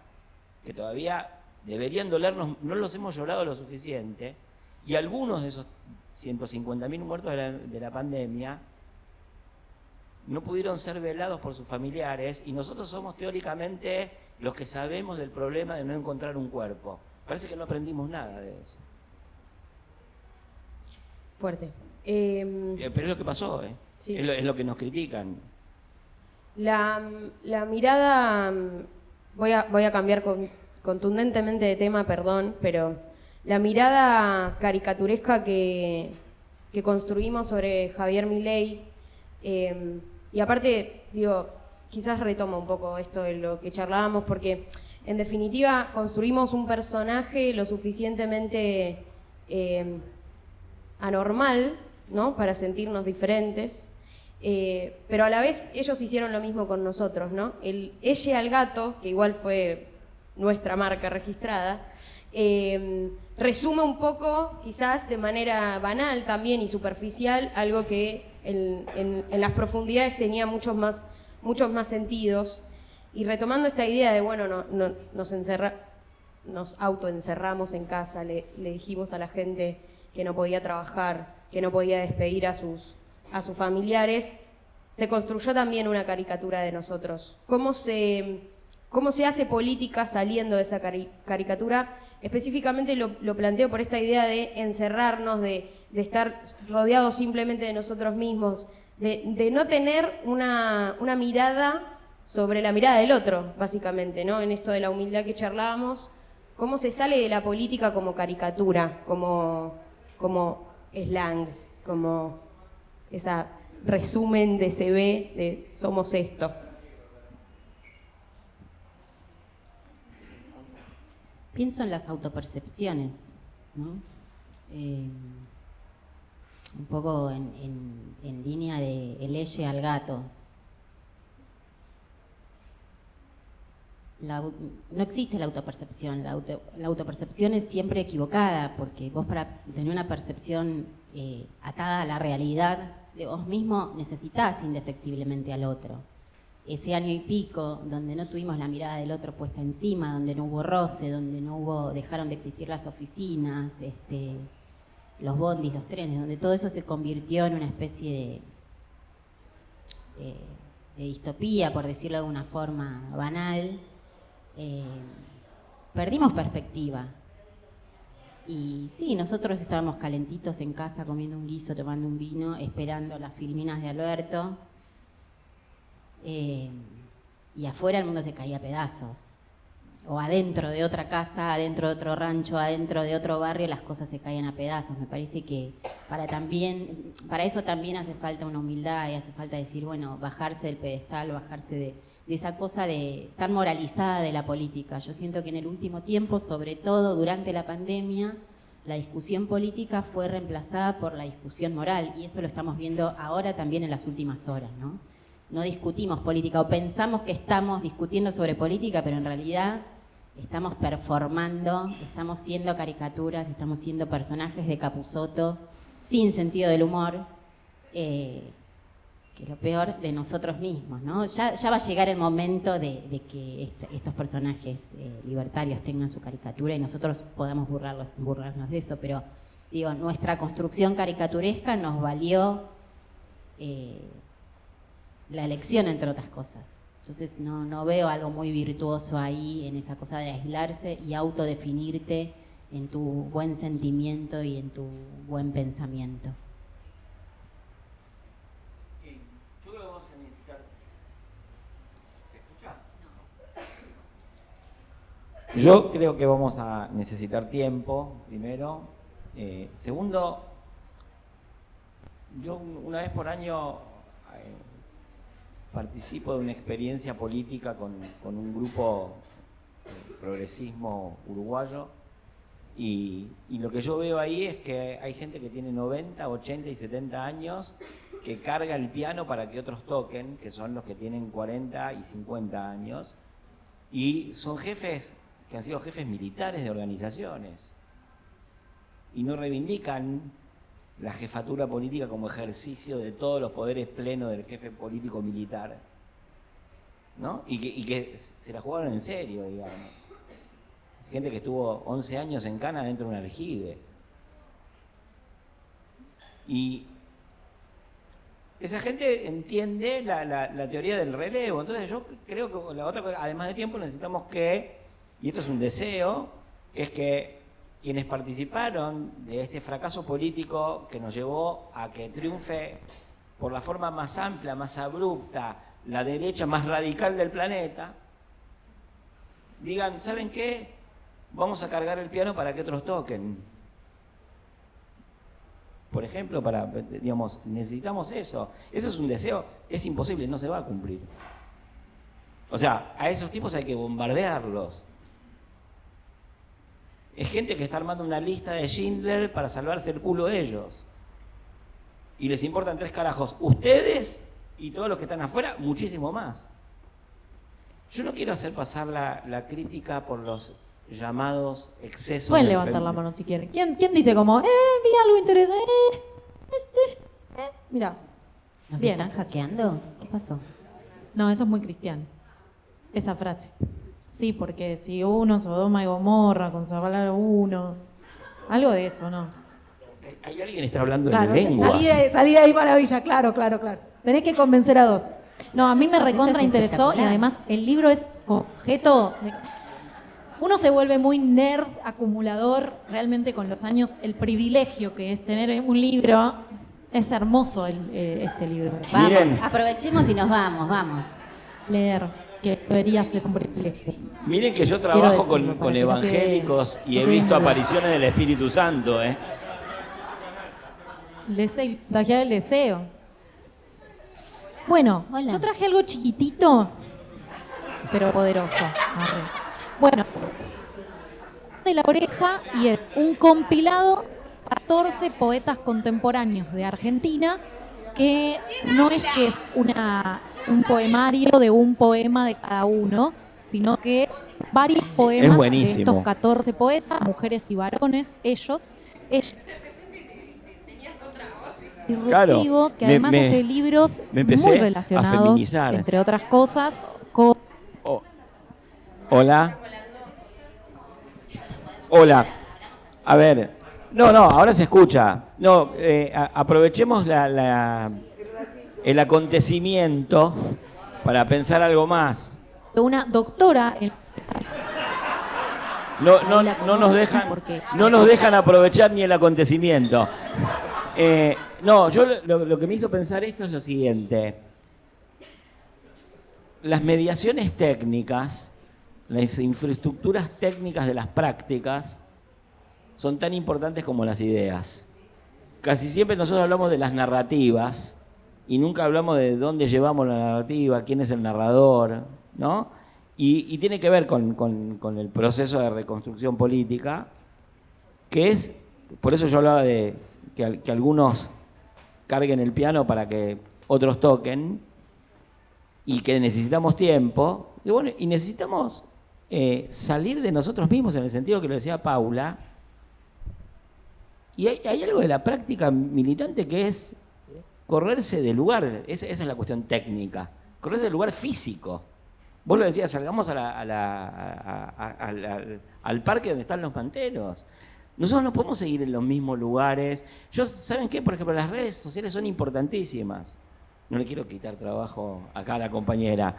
que todavía deberían dolernos, no los hemos llorado lo suficiente, y algunos de esos 150.000 muertos de la pandemia no pudieron ser velados por sus familiares, y nosotros somos teóricamente los que sabemos del problema de no encontrar un cuerpo. Parece que no aprendimos nada de eso. Fuerte. Pero es lo que pasó, ¿eh? Sí. Es lo que nos critican. La mirada, voy a cambiar contundentemente de tema, perdón, pero la mirada caricaturesca que construimos sobre Javier Milei, y aparte, digo, quizás retomo un poco esto de lo que charlábamos, porque en definitiva construimos un personaje lo suficientemente anormal, ¿no? Para sentirnos diferentes, pero a la vez ellos hicieron lo mismo con nosotros, ¿no? El Elle al gato, que igual fue nuestra marca registrada, resume un poco, quizás de manera banal también y superficial, algo que en las profundidades tenía muchos más sentidos. Y retomando esta idea de, bueno, nos autoencerramos en casa, le dijimos a la gente que no podía trabajar, que no podía despedir a sus familiares, se construyó también una caricatura de nosotros. ¿Cómo se hace política saliendo de esa caricatura? Específicamente lo planteo por esta idea de encerrarnos, de estar rodeados simplemente de nosotros mismos, de no tener una mirada sobre la mirada del otro, básicamente, ¿no? En esto de la humildad que charlábamos, ¿cómo se sale de la política como caricatura, como slang, como esa resumen de CV de somos esto? Pienso en las autopercepciones, ¿no? Un poco en línea de el Elle al gato. No existe la autopercepción. La autopercepción es siempre equivocada, porque vos, para tener una percepción atada a la realidad de vos mismo, necesitás indefectiblemente al otro. Ese año y pico donde no tuvimos la mirada del otro puesta encima, donde no hubo roce, donde dejaron de existir las oficinas, los bondis, los trenes, donde todo eso se convirtió en una especie de distopía, por decirlo de alguna forma banal, perdimos perspectiva. Y sí, nosotros estábamos calentitos en casa comiendo un guiso, tomando un vino, esperando las filminas de Alberto, y afuera el mundo se caía a pedazos. O adentro de otra casa, adentro de otro rancho, adentro de otro barrio, las cosas se caían a pedazos. Me parece que para eso también hace falta una humildad y hace falta decir, bueno, bajarse del pedestal, bajarse de esa cosa tan moralizada de la política. Yo siento que en el último tiempo, sobre todo durante la pandemia, la discusión política fue reemplazada por la discusión moral, y eso lo estamos viendo ahora también en las últimas horas, ¿no? No discutimos política, o pensamos que estamos discutiendo sobre política, pero en realidad estamos performando, estamos siendo caricaturas, estamos siendo personajes de Capusotto sin sentido del humor, que es lo peor de nosotros mismos, ¿no? Ya va a llegar el momento de que estos personajes libertarios tengan su caricatura y nosotros podamos burlarnos de eso, pero digo, nuestra construcción caricaturesca nos valió la elección, entre otras cosas. Entonces no veo algo muy virtuoso ahí en esa cosa de aislarse y autodefinirte en tu buen sentimiento y en tu buen pensamiento. Yo creo que vamos a necesitar... ¿Se escucha? No. Yo creo que vamos a necesitar tiempo, primero. Segundo, yo una vez por año participo de una experiencia política con un grupo progresismo uruguayo y lo que yo veo ahí es que hay gente que tiene 90, 80 y 70 años que carga el piano para que otros toquen, que son los que tienen 40 y 50 años, y son jefes que han sido jefes militares de organizaciones y no reivindican la jefatura política como ejercicio de todos los poderes plenos del jefe político militar, ¿no? Y que se la jugaron en serio, digamos. Gente que estuvo 11 años en Cana dentro de un aljibe. Y esa gente entiende la teoría del relevo. Entonces yo creo que la otra cosa, además de tiempo, necesitamos que, y esto es un deseo, que es que quienes participaron de este fracaso político que nos llevó a que triunfe por la forma más amplia, más abrupta, la derecha más radical del planeta, digan, ¿saben qué? Vamos a cargar el piano para que otros toquen. Por ejemplo, digamos, necesitamos eso. Eso es un deseo, es imposible, no se va a cumplir. O sea, a esos tipos hay que bombardearlos. Es gente que está armando una lista de Schindler para salvarse el culo ellos. Y les importan 3 carajos. Ustedes y todos los que están afuera, muchísimo más. Yo no quiero hacer pasar la crítica por los llamados excesos. Pueden levantar la mano si quieren. ¿Quién dice como, vi algo interesante? Mira. ¿Nos Bien. están hackeando? ¿Qué pasó? No, eso es muy cristiano. Esa frase. Sí, porque si uno, Sodoma y Gomorra, consagrar uno, algo de eso, ¿no? Hay alguien que está hablando Claro, de lenguas. salí de ahí, maravilla, claro. Tenés que convencer a 2. No, a mí me Chicos, recontra esto es interesó y espectacular. además el libro es objeto. Uno se vuelve muy nerd, acumulador, realmente con los años el privilegio que es tener un libro. Es hermoso este libro. Vamos, Miren. aprovechemos y nos vamos. Leer, que debería ser un privilegio. Miren que yo trabajo decirlo, para con que no evangélicos quede- y no he queden visto dudas. apariciones del Espíritu Santo, ¿eh? Contagiar el deseo. Bueno, Hola. yo traje algo chiquitito, pero poderoso. Arre. Bueno, de la oreja y es un compilado de 14 poetas contemporáneos de Argentina, que no es que es un poemario de un poema de cada uno, sino que varios poemas de buenísimo. estos 14 poetas, mujeres y varones, ellas. Claro, Disruptivo, que me- además me- hace libros me empecé muy a relacionados, feminizar. entre otras cosas, con Hola. Hola. A ver. No, ahora se escucha. No, aprovechemos el acontecimiento para pensar algo más. una doctora en No nos dejan aprovechar ni el acontecimiento. Yo lo que me hizo pensar esto es lo siguiente. Las mediaciones técnicas, las infraestructuras técnicas de las prácticas son tan importantes como las ideas. Casi siempre nosotros hablamos de las narrativas y nunca hablamos de dónde llevamos la narrativa, quién es el narrador, ¿no? Y tiene que ver con el proceso de reconstrucción política, que es, por eso yo hablaba de que algunos carguen el piano para que otros toquen, y que necesitamos tiempo, y bueno, y necesitamos salir de nosotros mismos, en el sentido que lo decía Paula. Y hay algo de la práctica militante que es correrse del lugar. Esa es la cuestión técnica. Correrse del lugar físico. Vos lo decías, salgamos al parque donde están los manteros. Nosotros no podemos seguir en los mismos lugares. ¿Saben qué? Por ejemplo, las redes sociales son importantísimas. No le quiero quitar trabajo acá a la compañera.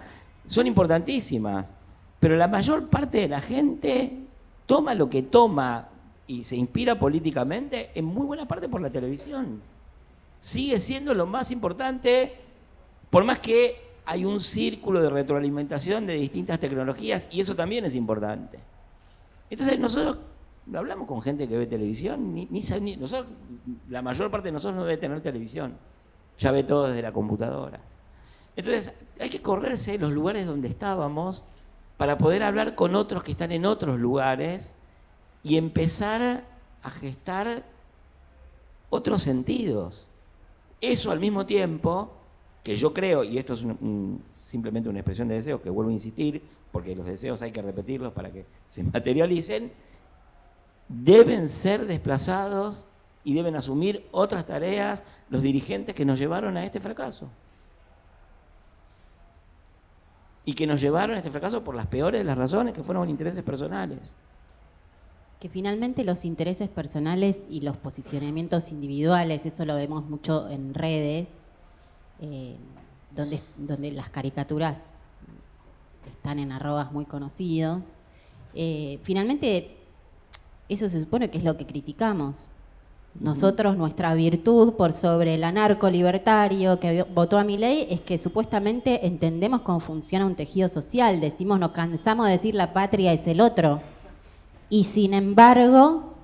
Son importantísimas. Pero la mayor parte de la gente toma lo que toma y se inspira políticamente en muy buena parte por la televisión. Sigue siendo lo más importante, por más que hay un círculo de retroalimentación de distintas tecnologías, y eso también es importante. Entonces nosotros hablamos con gente que ve televisión, nosotros, la mayor parte de nosotros no debe tener televisión, ya ve todo desde la computadora. Entonces hay que correrse los lugares donde estábamos para poder hablar con otros que están en otros lugares y empezar a gestar otros sentidos. Eso al mismo tiempo que yo creo, y esto es simplemente una expresión de deseos, que vuelvo a insistir, porque los deseos hay que repetirlos para que se materialicen, deben ser desplazados y deben asumir otras tareas los dirigentes que nos llevaron a este fracaso. Y que nos llevaron a este fracaso por las peores de las razones, que fueron intereses personales. Que finalmente los intereses personales y los posicionamientos individuales, eso lo vemos mucho en redes, donde las caricaturas están en arrobas muy conocidos. Finalmente, eso se supone que es lo que criticamos. Nosotros, nuestra virtud por sobre el anarco-libertario que votó a Milei es que supuestamente entendemos cómo funciona un tejido social. Decimos, nos cansamos de decir la patria es el otro. Y sin embargo,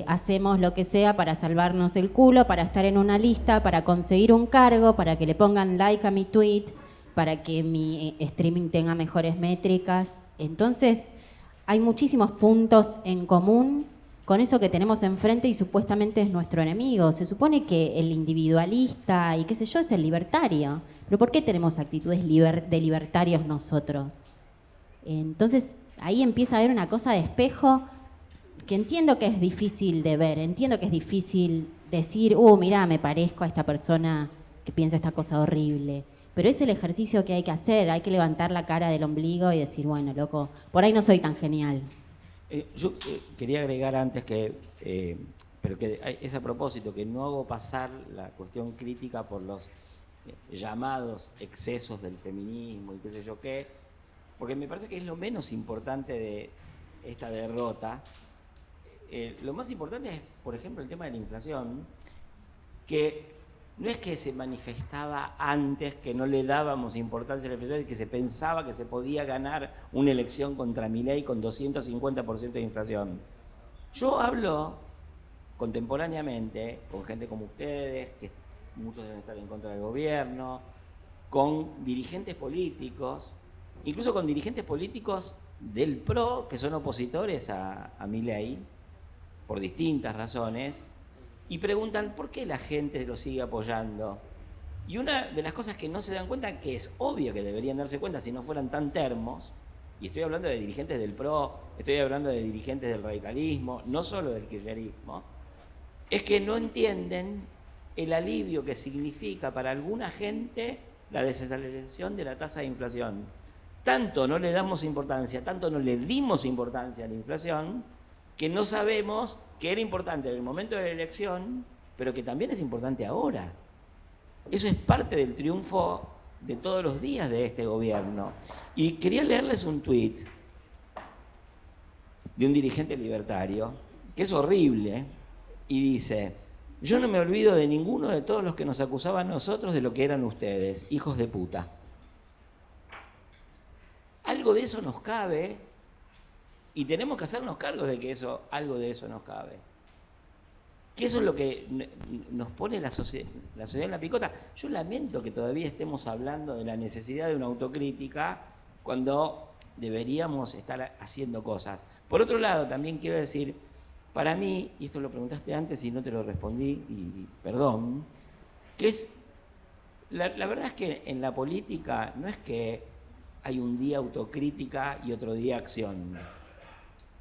hacemos lo que sea para salvarnos el culo, para estar en una lista, para conseguir un cargo, para que le pongan like a mi tweet, para que mi streaming tenga mejores métricas. Entonces, hay muchísimos puntos en común con eso que tenemos enfrente y supuestamente es nuestro enemigo. Se supone que el individualista y qué sé yo es el libertario. Pero ¿por qué tenemos actitudes de libertarios nosotros? Entonces, ahí empieza a haber una cosa de espejo que entiendo que es difícil de ver, entiendo que es difícil decir, mirá, me parezco a esta persona que piensa esta cosa horrible. Pero es el ejercicio que hay que hacer, hay que levantar la cara del ombligo y decir, bueno, loco, por ahí no soy tan genial. Yo quería agregar antes pero que es a propósito, que no hago pasar la cuestión crítica por los llamados excesos del feminismo y qué sé yo qué, porque me parece que es lo menos importante de esta derrota. Lo más importante es, por ejemplo, el tema de la inflación, que no es que se manifestaba antes, que no le dábamos importancia a la inflación, y que se pensaba que se podía ganar una elección contra Milei con 250% de inflación. Yo hablo contemporáneamente con gente como ustedes, que muchos deben estar en contra del gobierno, con dirigentes políticos, incluso con dirigentes políticos del PRO, que son opositores a Milei, por distintas razones, y preguntan por qué la gente lo sigue apoyando. Y una de las cosas que no se dan cuenta, que es obvio que deberían darse cuenta si no fueran tan termos, y estoy hablando de dirigentes del PRO, estoy hablando de dirigentes del radicalismo, no solo del kirchnerismo, es que no entienden el alivio que significa para alguna gente la desaceleración de la tasa de inflación. Tanto no le damos importancia, tanto no le dimos importancia a la inflación, que no sabemos que era importante en el momento de la elección, pero que también es importante ahora. Eso es parte del triunfo de todos los días de este gobierno. Y quería leerles un tuit de un dirigente libertario, que es horrible, y dice: yo no me olvido de ninguno de todos los que nos acusaban a nosotros de lo que eran ustedes, hijos de puta. Algo de eso nos cabe, y tenemos que hacernos cargos de que algo de eso nos cabe. Que eso es lo que nos pone la sociedad en la picota. Yo lamento que todavía estemos hablando de la necesidad de una autocrítica cuando deberíamos estar haciendo cosas. Por otro lado, también quiero decir, para mí, y esto lo preguntaste antes y no te lo respondí, y perdón, que es, la verdad es que en la política no es que hay un día autocrítica y otro día acción.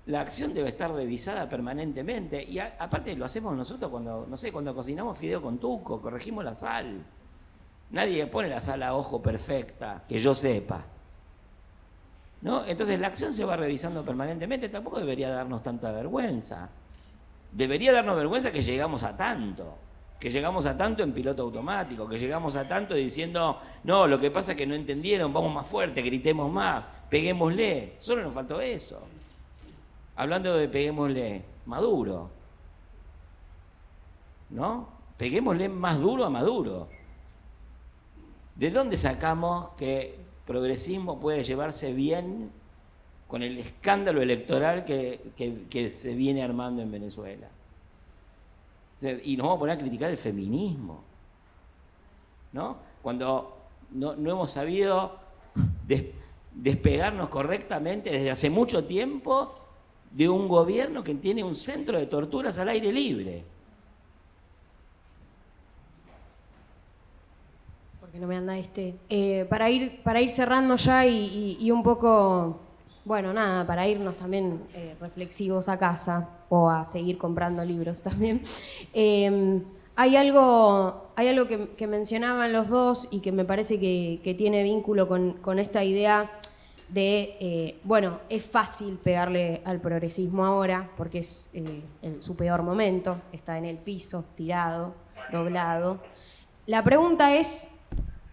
La acción debe estar revisada permanentemente y aparte lo hacemos nosotros cuando, no sé, cuando cocinamos fideo con tuco, corregimos la sal. Nadie pone la sal a ojo perfecta, que yo sepa. ¿No? Entonces la acción se va revisando permanentemente, tampoco debería darnos tanta vergüenza. Debería darnos vergüenza que llegamos a tanto en piloto automático, que llegamos a tanto diciendo, no, lo que pasa es que no entendieron, vamos más fuerte, gritemos más, peguémosle. Solo nos faltó eso. Hablando de peguémosle, Maduro, ¿no? Peguémosle más duro a Maduro. ¿De dónde sacamos que progresismo puede llevarse bien con el escándalo electoral que se viene armando en Venezuela? O sea, y nos vamos a poner a criticar el feminismo, ¿no? Cuando no hemos sabido despegarnos correctamente desde hace mucho tiempo de un gobierno que tiene un centro de torturas al aire libre. Porque no me anda para ir cerrando ya y un poco, bueno, nada, para irnos también reflexivos a casa o a seguir comprando libros también. Hay algo que mencionaban los dos y que me parece que tiene vínculo con esta idea de, bueno, es fácil pegarle al progresismo ahora porque es su peor momento, está en el piso, tirado, doblado. La pregunta es,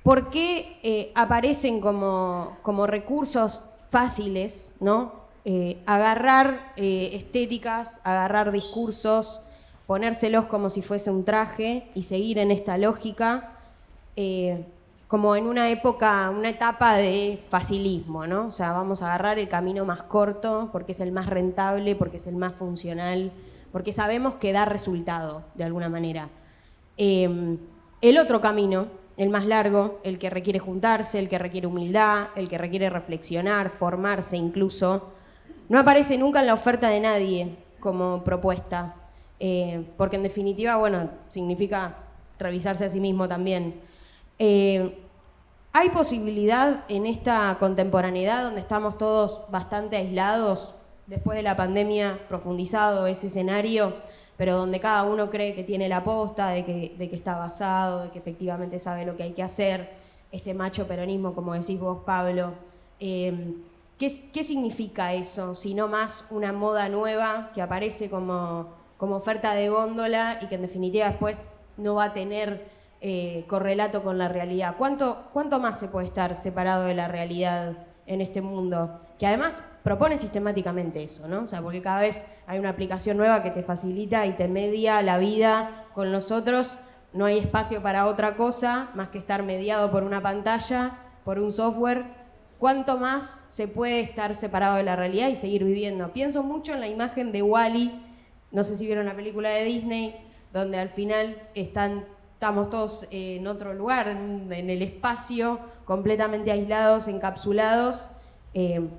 ¿por qué aparecen como recursos fáciles, ¿no? Agarrar estéticas, agarrar discursos, ponérselos como si fuese un traje y seguir en esta lógica, como en una etapa de facilismo, ¿no? O sea, vamos a agarrar el camino más corto porque es el más rentable, porque es el más funcional, porque sabemos que da resultado de alguna manera. El otro camino, el más largo, el que requiere juntarse, el que requiere humildad, el que requiere reflexionar, formarse incluso, no aparece nunca en la oferta de nadie como propuesta, porque en definitiva, bueno, significa revisarse a sí mismo también. ¿Hay posibilidad en esta contemporaneidad donde estamos todos bastante aislados, después de la pandemia, profundizado ese escenario, pero donde cada uno cree que tiene la posta, de que está basado, de que efectivamente sabe lo que hay que hacer, este macho peronismo, como decís vos, Pablo? ¿Qué significa eso? Si no más una moda nueva que aparece como oferta de góndola y que en definitiva después no va a tener correlato con la realidad. ¿Cuánto más se puede estar separado de la realidad en este mundo? Que además propone sistemáticamente eso, ¿no? O sea, porque cada vez hay una aplicación nueva que te facilita y te media la vida con los otros. No hay espacio para otra cosa más que estar mediado por una pantalla, por un software. ¿Cuánto más se puede estar separado de la realidad y seguir viviendo? Pienso mucho en la imagen de Wall-E, no sé si vieron la película de Disney, donde al final estamos todos en otro lugar, en el espacio, completamente aislados, encapsulados.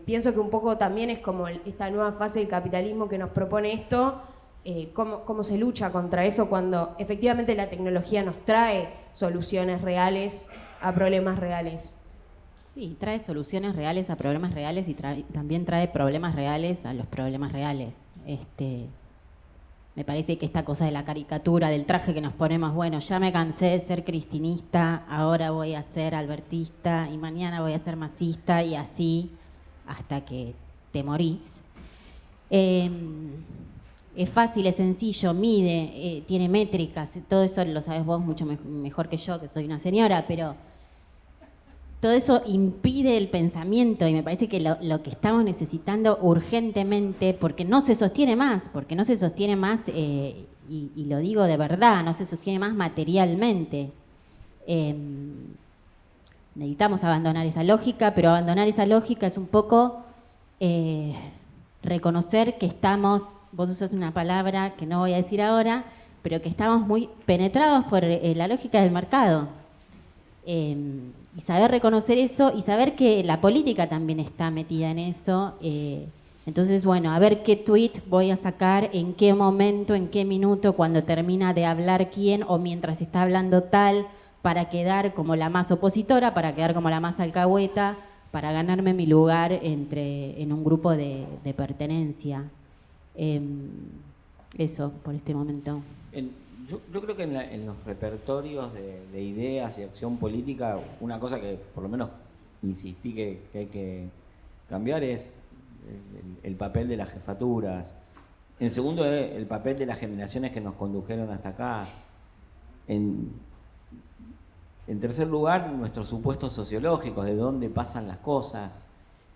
Pienso que un poco también es como esta nueva fase del capitalismo que nos propone esto, cómo se lucha contra eso cuando efectivamente la tecnología nos trae soluciones reales a problemas reales. Sí, trae soluciones reales a problemas reales y también trae problemas reales a los problemas reales. Me parece que esta cosa de la caricatura, del traje que nos ponemos, bueno, ya me cansé de ser cristinista, ahora voy a ser albertista y mañana voy a ser masista y así hasta que te morís. Es fácil, es sencillo, mide, tiene métricas, todo eso lo sabes vos mucho mejor que yo, que soy una señora, pero todo eso impide el pensamiento y me parece que lo que estamos necesitando urgentemente, porque no se sostiene más, y lo digo de verdad, no se sostiene más materialmente. Necesitamos abandonar esa lógica, pero abandonar esa lógica es un poco reconocer que estamos, vos usas una palabra que no voy a decir ahora, pero que estamos muy penetrados por la lógica del mercado. Y saber reconocer eso y saber que la política también está metida en eso. Entonces, bueno, a ver qué tweet voy a sacar, en qué momento, en qué minuto, cuando termina de hablar quién o mientras está hablando tal, para quedar como la más opositora, para quedar como la más alcahueta, para ganarme mi lugar en un grupo de pertenencia. Eso, por este momento. Yo creo que en los repertorios de ideas y acción política, una cosa que por lo menos insistí que hay que cambiar es el papel de las jefaturas. En segundo, el papel de las generaciones que nos condujeron hasta acá. En tercer lugar, nuestros supuestos sociológicos, de dónde pasan las cosas.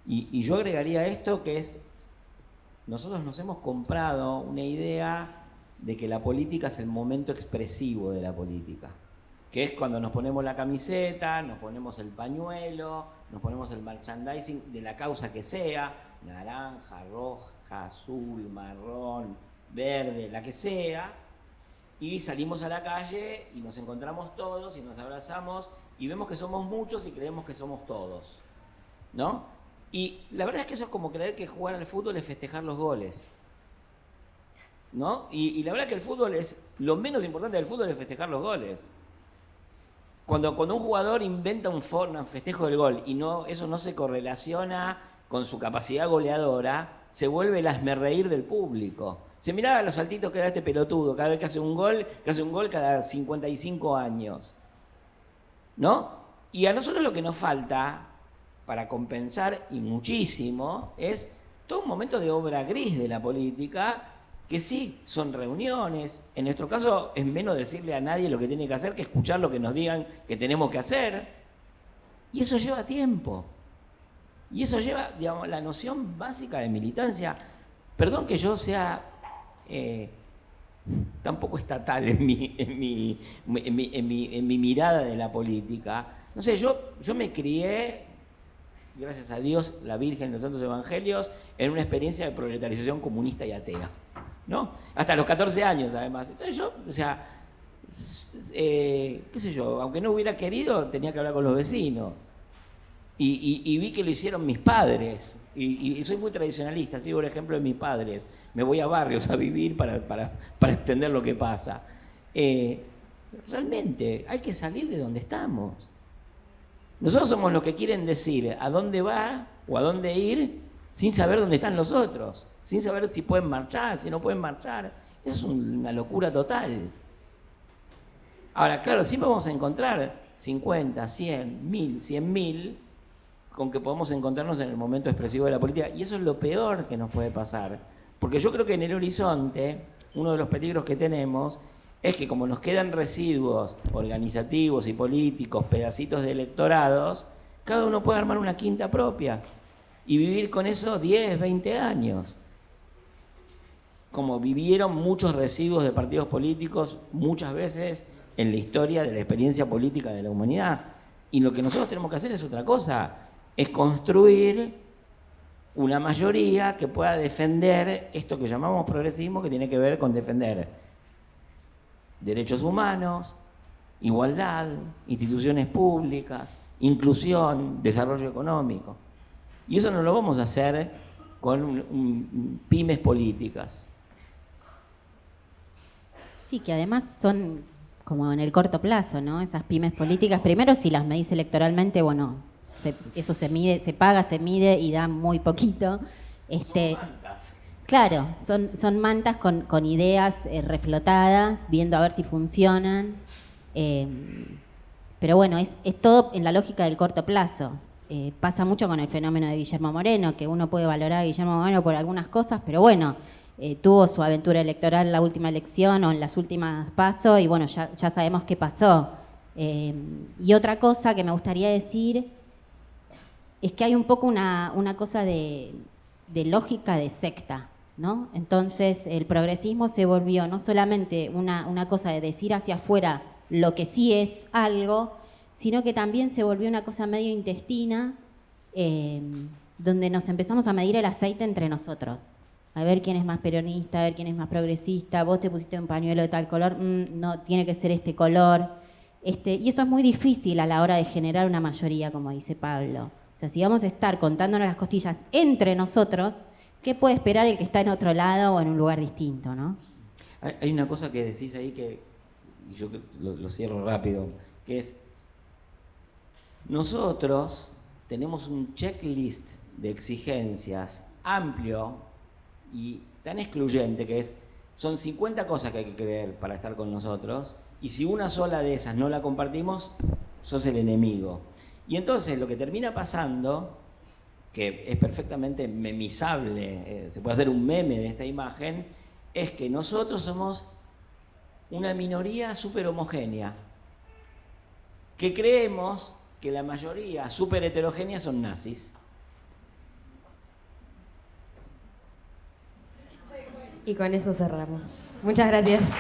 Y yo agregaría esto, que es, nosotros nos hemos comprado una idea de que la política es el momento expresivo de la política, que es cuando nos ponemos la camiseta, nos ponemos el pañuelo, nos ponemos el merchandising de la causa que sea, naranja, roja, azul, marrón, verde, la que sea, y salimos a la calle y nos encontramos todos y nos abrazamos y vemos que somos muchos y creemos que somos todos, ¿no? Y la verdad es que eso es como creer que jugar al fútbol es festejar los goles, ¿no? Y la verdad es que el fútbol es, lo menos importante del fútbol es festejar los goles. Cuando un jugador inventa un festejo del gol y eso no se correlaciona con su capacidad goleadora, se vuelve el hazmerreír del público. Se miraba los saltitos que da este pelotudo cada vez que hace un gol cada 55 años, ¿no? Y a nosotros lo que nos falta para compensar, y muchísimo, es todo un momento de obra gris de la política, que sí, son reuniones. En nuestro caso es menos decirle a nadie lo que tiene que hacer que escuchar lo que nos digan que tenemos que hacer. Y eso lleva tiempo. Y eso lleva, digamos, la noción básica de militancia. Perdón que yo sea tan poco estatal en mi mirada de la política. No sé, yo me crié, gracias a Dios, la Virgen, los Santos Evangelios, en una experiencia de proletarización comunista y atea, ¿no? Hasta los 14 años, además. Entonces yo, o sea, qué sé yo, aunque no hubiera querido, tenía que hablar con los vecinos. Y vi que lo hicieron mis padres. Y soy muy tradicionalista, sigo el ejemplo de mis padres. Me voy a barrios a vivir para entender lo que pasa. Realmente hay que salir de donde estamos. Nosotros somos los que quieren decir a dónde va o a dónde ir sin saber dónde están los otros, sin saber si pueden marchar, si no pueden marchar. Eso es una locura total. Ahora, claro, siempre vamos a encontrar 50, 100, 1000, 100.000 con que podemos encontrarnos en el momento expresivo de la política. Y eso es lo peor que nos puede pasar. Porque yo creo que en el horizonte, uno de los peligros que tenemos es que como nos quedan residuos organizativos y políticos, pedacitos de electorados, cada uno puede armar una quinta propia y vivir con eso 10, 20 años. Como vivieron muchos residuos de partidos políticos muchas veces en la historia de la experiencia política de la humanidad. Y lo que nosotros tenemos que hacer es otra cosa, es construir una mayoría que pueda defender esto que llamamos progresismo, que tiene que ver con defender derechos humanos, igualdad, instituciones públicas, inclusión, desarrollo económico. Y eso no lo vamos a hacer con pymes políticas. Sí, que además son como en el corto plazo, ¿no? Esas pymes políticas, primero si las medís electoralmente, bueno, eso se mide, se paga, se mide y da muy poquito. Claro, son mantas con ideas reflotadas, viendo a ver si funcionan. Pero bueno, es todo en la lógica del corto plazo. Pasa mucho con el fenómeno de Guillermo Moreno, que uno puede valorar a Guillermo Moreno por algunas cosas, pero bueno, tuvo su aventura electoral en la última elección o en las últimas PASO y bueno, ya sabemos qué pasó. Y otra cosa que me gustaría decir es que hay un poco una cosa de lógica de secta, ¿no? Entonces el progresismo se volvió no solamente una cosa de decir hacia afuera lo que sí es algo, sino que también se volvió una cosa medio intestina, donde nos empezamos a medir el aceite entre nosotros. A ver quién es más peronista, a ver quién es más progresista, vos te pusiste un pañuelo de tal color, no, tiene que ser este color. Y eso es muy difícil a la hora de generar una mayoría, como dice Pablo. O sea, si vamos a estar contándonos las costillas entre nosotros, ¿qué puede esperar el que está en otro lado o en un lugar distinto, no? Hay una cosa que decís ahí que, y yo lo cierro rápido, que es, nosotros tenemos un checklist de exigencias amplio y tan excluyente que son 50 cosas que hay que creer para estar con nosotros, y si una sola de esas no la compartimos, sos el enemigo. Y entonces lo que termina pasando, que es perfectamente memizable, se puede hacer un meme de esta imagen, es que nosotros somos una minoría súper homogénea, que creemos que la mayoría súper heterogénea son nazis. Y con eso cerramos. Muchas gracias.